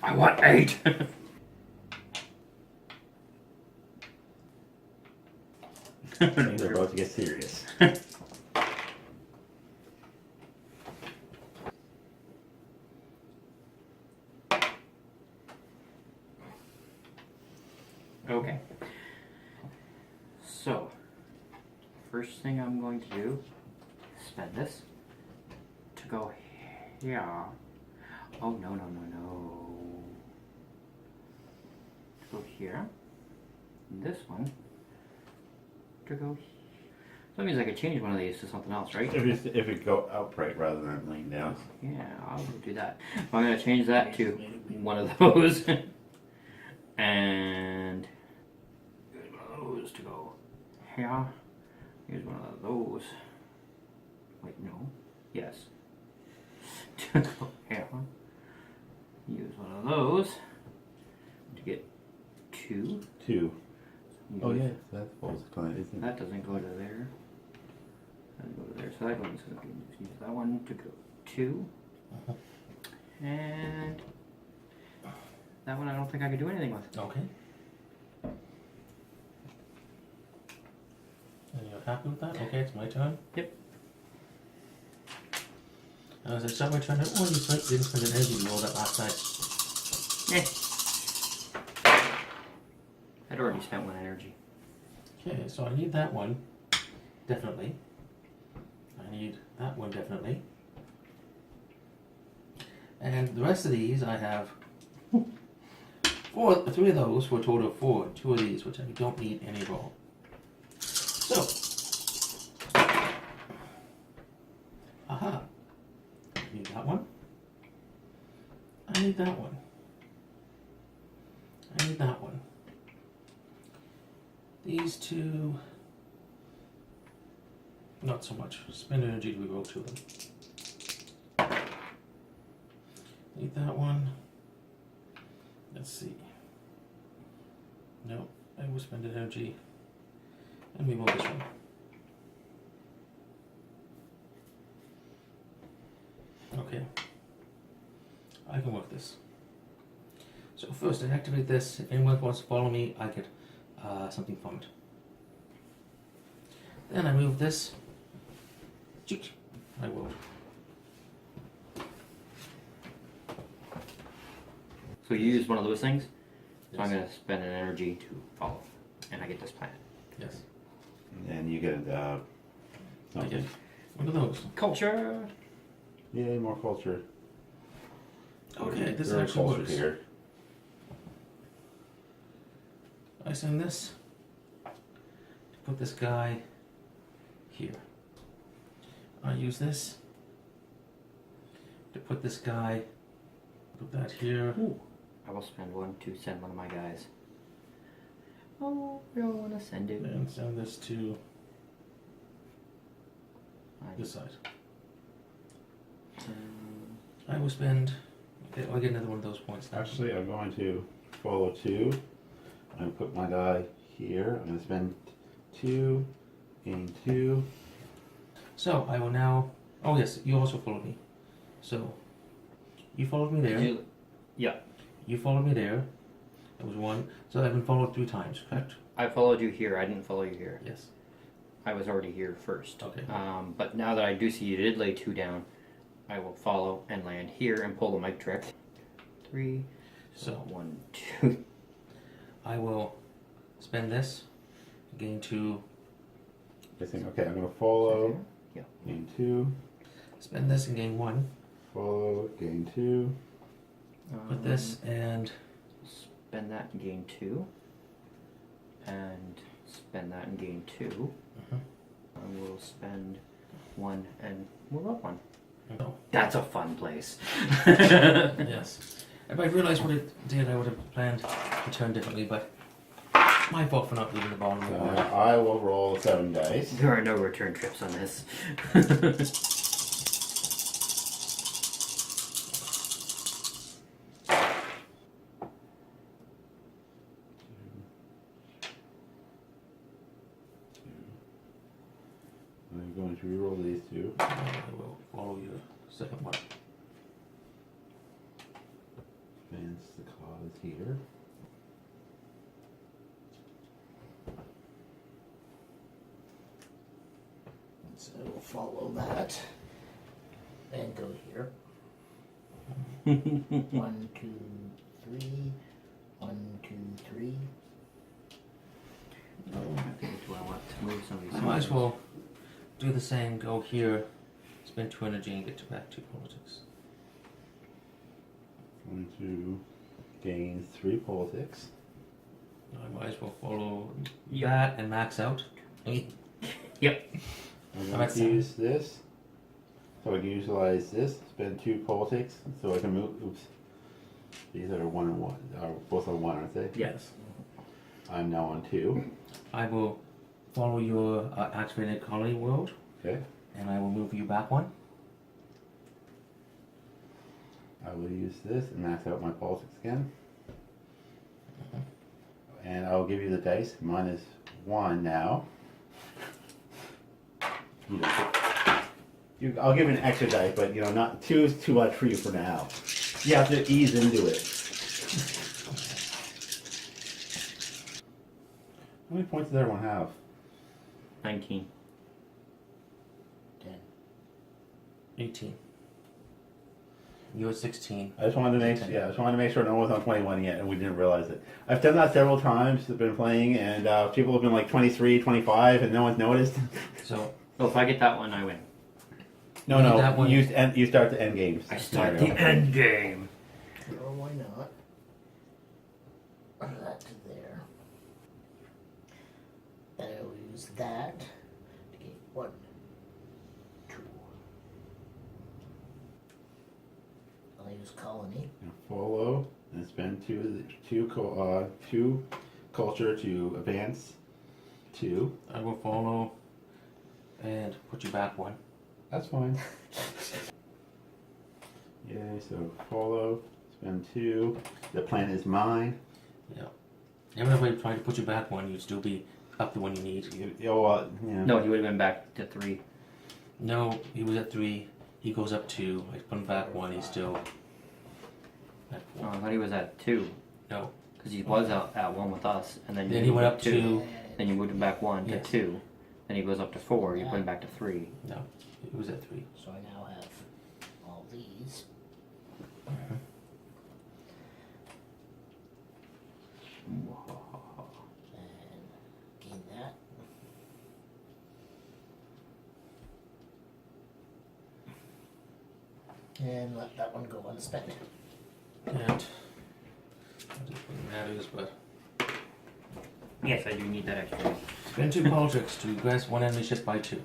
I want 8. Things are about to get serious. Okay. So, first thing I'm going to do is spend this to go here. Oh, no. To go here. And this one to go here. So that means I could change one of these to something else, right? If it go upright rather than laying down. Yeah, I'll do that. I'm going to change that to one of those. And use one of those to go here. Use one of those. Wait, no. Yes. To go here. Use one of those to get 2. 2. Oh Use- yeah, that falls kind of, isn't it? That doesn't go to there. That doesn't go to there. So that goes. Use that one to go 2. And that one I don't think I could do anything with. Okay. And you're happy with that? Okay, it's my turn. Yep. As I start my turn, I don't want to use didn't spend an energy to roll that last night. I'd already spent 1 energy. Okay, so I need that one, definitely. I need that one, definitely. And the rest of these, I have 3 of those for a total of 4. 2 of these, which I don't need any at all. So, aha. I need that one. I need that one. I need that one. These 2, not so much. Spend energy to reroll 2 of them. Need that one. Let's see. No, I will spend energy and reroll this one. Okay. I can work this. So first, I activate this. If anyone wants to follow me, I get something from it. Then I move this. Cheek. I will. So you use one of those things. So I'm Yes. going to spend an energy to follow. And I get this planet. Yes. And you get I something. get one of those. Culture! Yay, more culture. Okay, this There are actually culture works. here. I send this to put this guy here. I use this to put this guy, put that here. Ooh. I will spend 1 to send one of my guys. Oh, I don't want to send it. And send this to this side. I will spend, okay, I'll get another one of those points now. Actually, I'm going to follow 2. I'm going to put my die here. I'm going to spend 2, gain 2. So I will now, oh yes, you also followed me. So you followed me there. Yeah. You followed me there. That was 1. So I've been followed 3 times, correct? I followed you here. I didn't follow you here. Yes. I was already here first. Okay. But now that I do see you did lay 2 down, I will follow and land here and pull the mic trick. 3. So 1, 2. I will spend this, gain 2, Okay, I'm going to follow, Yeah. gain 2, spend this and gain 1. follow, gain 2. Put this and Spend that and gain 2. And spend that and gain 2. Mhm. I will spend 1 and move up 1. That's a fun place. Yes. If I realised what it did, I would have planned to turn differently, but my fault for not leaving the ball in the board. I will roll 7 dice. There are no return trips on this. I'm going to reroll these 2. I will follow your second one. Advance the cause here. So we'll follow that and go here. 1, 2, 3. 1, 2, 3. Do I want to move some of these? I might as well do the same, go here, spend 2 energy and get back to politics. Going to gain 3 politics. I might as well follow that and max out. Yep. I'm I'm going at to 7. use this. So I can utilize this, spend 2 politics, so I can move. Oops. These are 1 and 1. Are both on 1, aren't they? Yes. I'm now on 2. I will follow your activated colony world, Okay. and I will move you back 1. I will use this and max out my politics again. And I'll give you the dice. -1 now. I'll give you an extra dice, but not 2 is too much for you for now. You have to ease into it. How many points does everyone have? 19. 10. 18. You're 16. I just wanted to make sure no one was on 21 yet, and we didn't realize it. I've done that several times. I've been playing, and people have been like 23, 25, and no one's noticed. So, Well, if I get that one, I win. No, That one- you start the end games. I start scenario. the end game. Or why not? That to there. And I will use that to get 1, 2. I'll use colony. And follow and spend two culture to advance 2. I will follow and put you back 1. That's fine. Yay, so follow, spend 2. The plan is mine. Yeah. Even if I tried to put you back 1, you'd still be up to 1 you need. Yeah. No, he would have been back to 3. No, he was at 3. He goes up 2. I put him back 1. He's still at Oh, 4. I thought he was at 2. No. Because he was out at 1 with us. And then Then he went up 2. 2. Then you moved him back 1 to Yes. 2. Then he goes up to 4. You put him back to 3. No. He was at 3. So I now have all these. And gain that. And let that one go unspent. And I don't think it matters, but Yes, I do need that extra. spend 2 politics to progress 1 enemy ship by 2.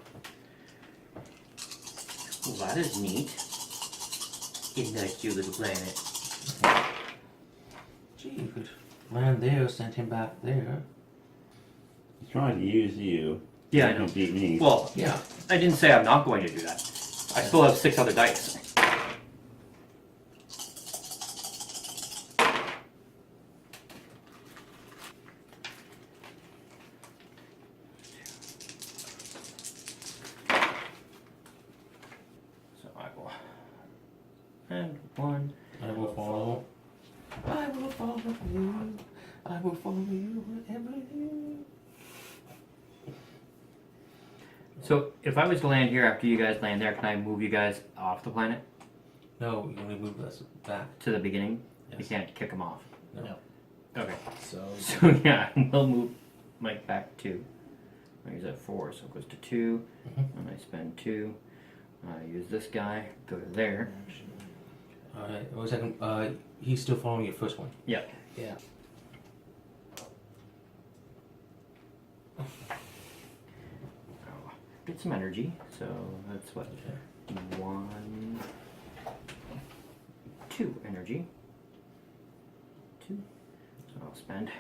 Well, that is neat. Isn't that cute little planet? Gee, you could land there, send him back there. He's trying to use you. Yeah, I to know. beat me. Well, Yeah. I didn't say I'm not going to do that. I still have 6 other dice. So I will. And 1. I will follow. I will follow you. I will follow you wherever you. So if I was to land here after you guys land there, can I move you guys off the planet No, you only move us back. to the beginning? You Yes. can't kick them off. No. Okay. So So yeah, we'll move Mike back 2. He's at 4, so it goes to 2. And I spend 2. I use this guy, go to there. Alright, one second. He's still following your first one. Yeah. yeah. Get some energy, so that's what? 1, 2 energy. 2. So I'll spend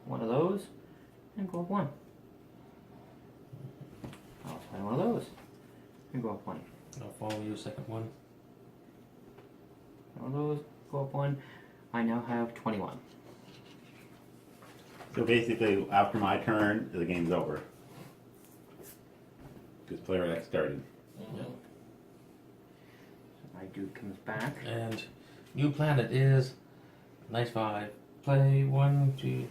one of those and go up 1. I'll spend one of those and go up 1. I'll follow you, second one. One of those, go up 1. I now have 21. So basically, after my turn, the game's over. Because player X started. My dude comes back. And new planet is nice 5. Play 1, 2.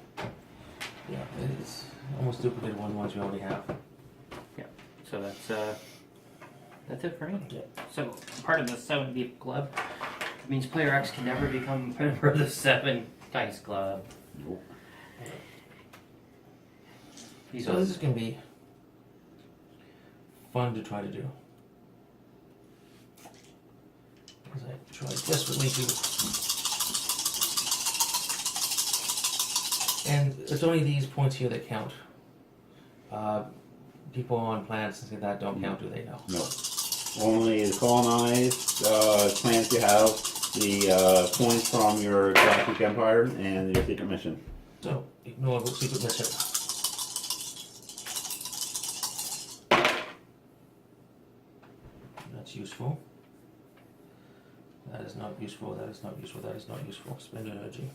Yeah, it's almost duplicate one ones we already have. So that's it for me. Yeah. So part of the 7 People Club means player X can never become a member of the 7 Dice Club. Nope. He's So this is going to be fun to try to do. As I try desperately to. And it's only these points here that count. People on planets and things like that don't count, do they? No. No. Only the colonized planets you have, the points from your Galactic Empire, and your secret mission. So, ignore the secret mission. That's useful. That is not useful, that is not useful, that is not useful. Spend energy.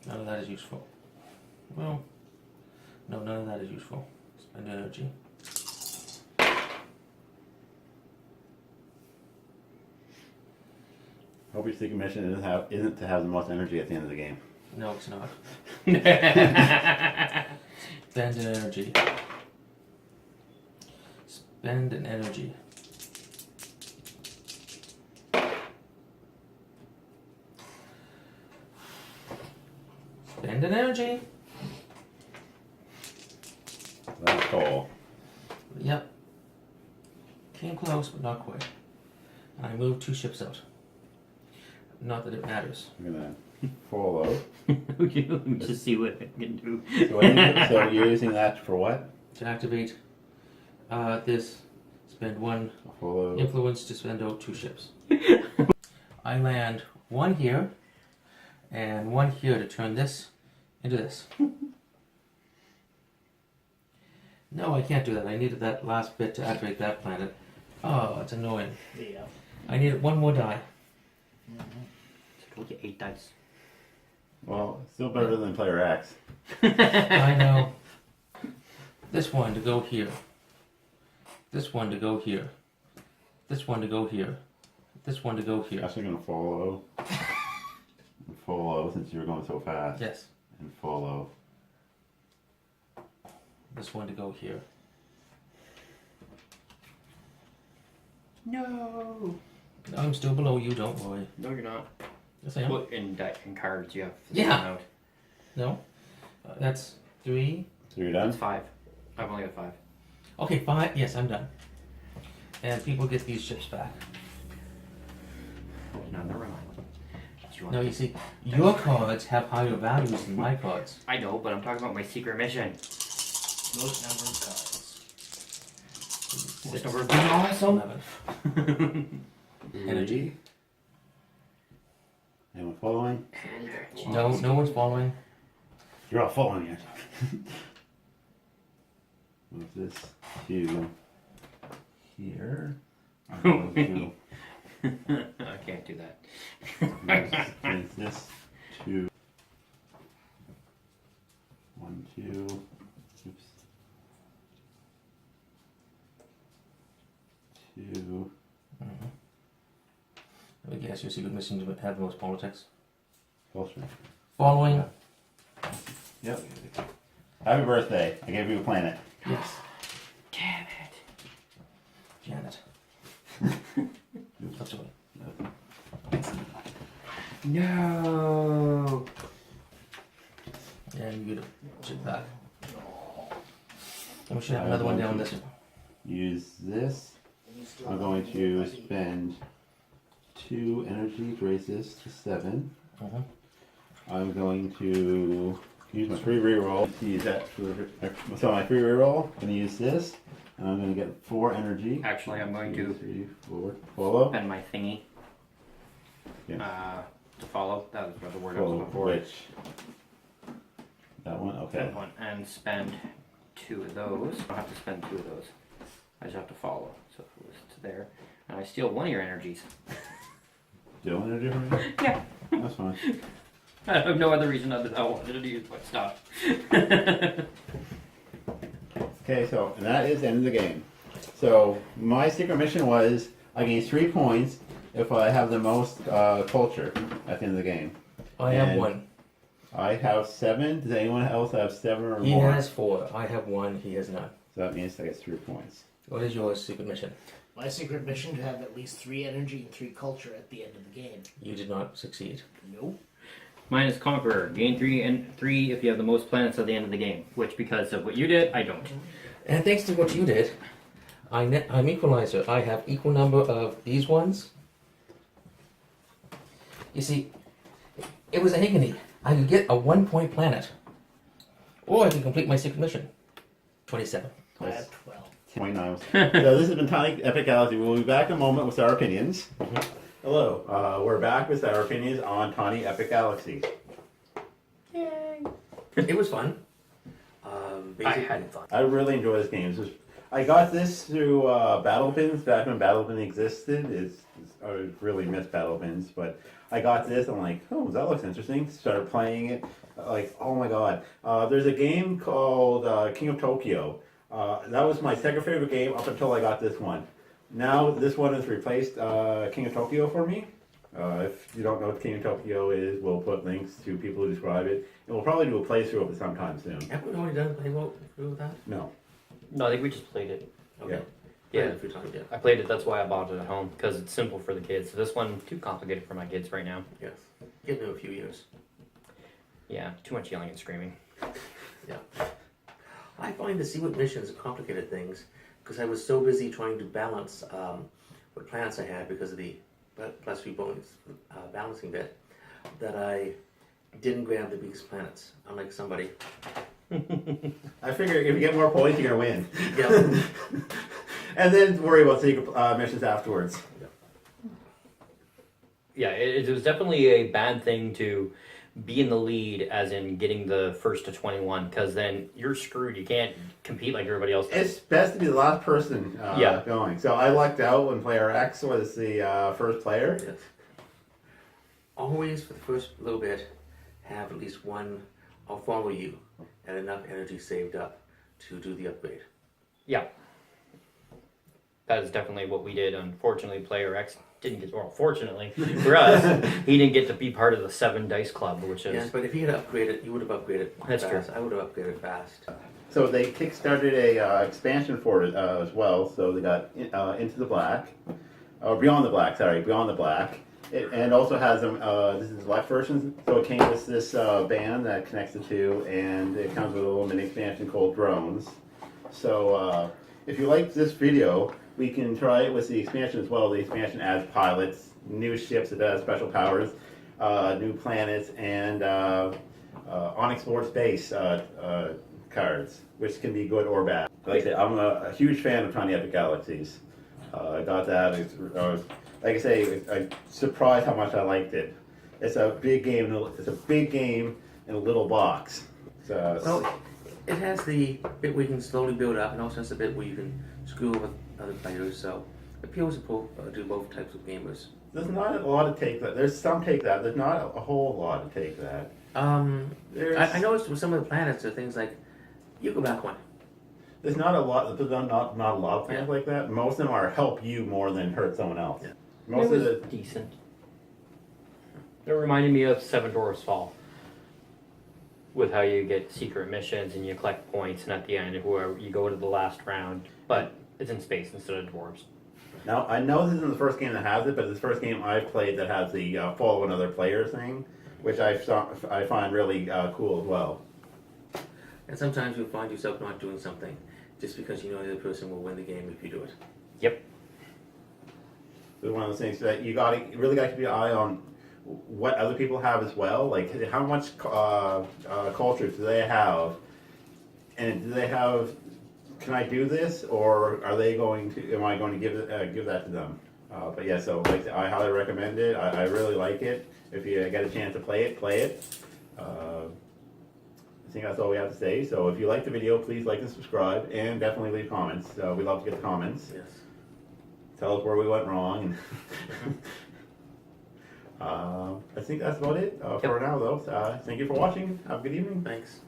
None of that is useful. Well, no, none of that is useful. Spend energy. Hope your secret mission isn't to have the most energy at the end of the game. No, it's not. Spend an energy. Spend an energy. Spend an energy. That's all. Yep. Came close, but not quite. I moved 2 ships out. Not that it matters. I'm gonna follow. Just see what I can do. So you're using that for what? To activate this, spend 1 Follow. influence to spend out 2 ships. I land 1 here and 1 here to turn this into this. No, I can't do that. I needed that last bit to activate that planet. Oh, it's annoying. Yeah. I needed 1 more die. So I told you 8 dice. Well, still better than player X. I know. This one to go here. This one to go here. This one to go here. This one to go here. Actually gonna follow. Follow since you were going so fast. Yes. And follow. This one to go here. No. I'm still below you, don't worry. No, you're not. Yes, I am. Well, in cards, you have the Yeah. same amount. No? That's 3. So you're done? That's 5. I've only got 5. Okay, 5. Yes, I'm done. And people get these ships back. No, never mind. No, you see, your cards have higher values than my cards. I know, but I'm talking about my secret mission. Most number of cards. This number being awesome. 11. Energy. Anyone following? No, no one's following. You're all following it. Move this to here. Move I can't do that. this to 1, 2. Oops. 2. Let me guess, your secret mission to have the most politics. Closer. Following. Yep. Happy birthday. I gave you a planet. Yes. Damn it. Janet. That's away. No. And you get a chip back. And we should have another one down this one. Use this. I'm going to spend 2 energy to raise this to 7. Uh-huh. I'm going to use my free reroll to use that so my free reroll. I'm gonna use this. And I'm gonna get 4 energy. Actually, I'm going 2, to 3, 4. Follow. spend my thingy Yeah. to follow. That was the word I Follow was before. which? That one. Okay. That one, and spend 2 of those. I don't have to spend 2 of those. I just have to follow. So if it was to there, and I steal 1 of your energies. Still energy from me? Yeah. That's fine. I have no other reason other than I wanted to use my stuff. Okay, so and that is the end of the game. So my secret mission was I gain 3 points if I have the most culture at the end of the game. I have And 1. I have 7. Does anyone else have 7 or He more? has 4. I have 1. He has none. So that means I get 3 points. What is your secret mission? My secret mission to have at least 3 energy and 3 culture at the end of the game. You did not succeed. Nope. Mine is Conqueror. Gain 3 and 3 if you have the most planets at the end of the game. Which, because of what you did, I don't. And thanks to what you did, I'm equalizer. I have equal number of these ones. You see, it was a agony. I could get a 1-point planet. Or I can complete my secret mission. 27. I have 12. 29. So this has been Tonic Epic Galaxy. We'll be back in a moment with our opinions. Hello. We're back with our opinions on Tawny Epic Galaxies. Yay! It was fun. I had fun. I really enjoy this game. I got this through Battle Bins back when Battle Bin existed. I really miss Battle Bins, but I got this. I'm like, oh, that looks interesting. Started playing it. Like, oh my god. There's a game called King of Tokyo. That was my second favorite game up until I got this one. Now this one has replaced King of Tokyo for me. If you don't know what King of Tokyo is, we'll put links to people who describe it. And we'll probably do a playthrough of it sometime soon. Have we already done a playthrough with that? No. No, I think we just played it. Okay. Yeah. A few times, yeah. I played it, that's why I bought it at home. Because it's simple for the kids. So this one, too complicated for my kids right now. Yes. Give them a few years. Yeah, too much yelling and screaming. Yeah. I find the secret missions complicated things because I was so busy trying to balance what planets I had because of the plus 3 bonus balancing bit that I didn't grab the biggest planets, unlike somebody. I figure if you get more points, you're going to win. Yeah. And then worry about secret missions afterwards. Yeah, it was definitely a bad thing to be in the lead, as in getting the first to 21, because then you're screwed. You can't compete like everybody else does. It's best to be the last person going. So I lucked out when player X was the first player. Yes. Always, for the first little bit, have at least one, I'll follow you, and enough energy saved up to do the upgrade. Yeah. That is definitely what we did. Unfortunately, player X didn't get, well, fortunately for us, he didn't get to be part of the 7 Dice Club, which is... Yes, but if he had upgraded, you would have upgraded That's fast. true. I would have upgraded fast. So they kickstarted a expansion for it as well. So they got Into the Black, or Beyond the Black. Sorry, Beyond the Black. And also has them. This is the left version. So it came with this band that connects the two, and it comes with a little mini expansion called Drones. So if you like this video, we can try it with the expansion as well. The expansion adds pilots, new ships that have special powers, new planets, and unexplored space cards, which can be good or bad. Like I said, I'm a huge fan of Tiny Epic Galaxies. I got that. Like I say, I'm surprised how much I liked it. It's a big game. It's a big game in a little box. So, Well, it has the bit where you can slowly build up, and also has the bit where you can screw with other players. So it appeals to both types of gamers. there's not a lot to take that. There's some take that. There's not a whole lot to take that. I noticed with some of the planets, there are things like you go back one. There's not a lot. There's not a lot of things like that. Most of them are help you more than hurt someone else. Yeah. Most it was of the decent. It reminded me of Seven Dwarfs Fall. With how you get secret missions and you collect points, and at the end, whoever you go to the last round, but it's in space instead of dwarves. Now, I know this isn't the first game that has it, but it's the first game I've played that has the follow another player thing, which I find really cool as well. And sometimes you'll find yourself not doing something just because you know the other person will win the game if you do it. Yep. It's one of those things that you really got to keep your eye on what other people have as well. Like how much culture do they have, and do they have? Can I do this, or are they going to? Am I going to give that to them? But yeah, so like I highly recommend it. I really like it. If you get a chance to play it, play it. I think that's all we have to say. So if you like the video, please like and subscribe, and definitely leave comments. We love to get the comments. Yes. Tell us where we went wrong. I think that's about it for now, though. Thank you for watching. Have a good evening. Thanks.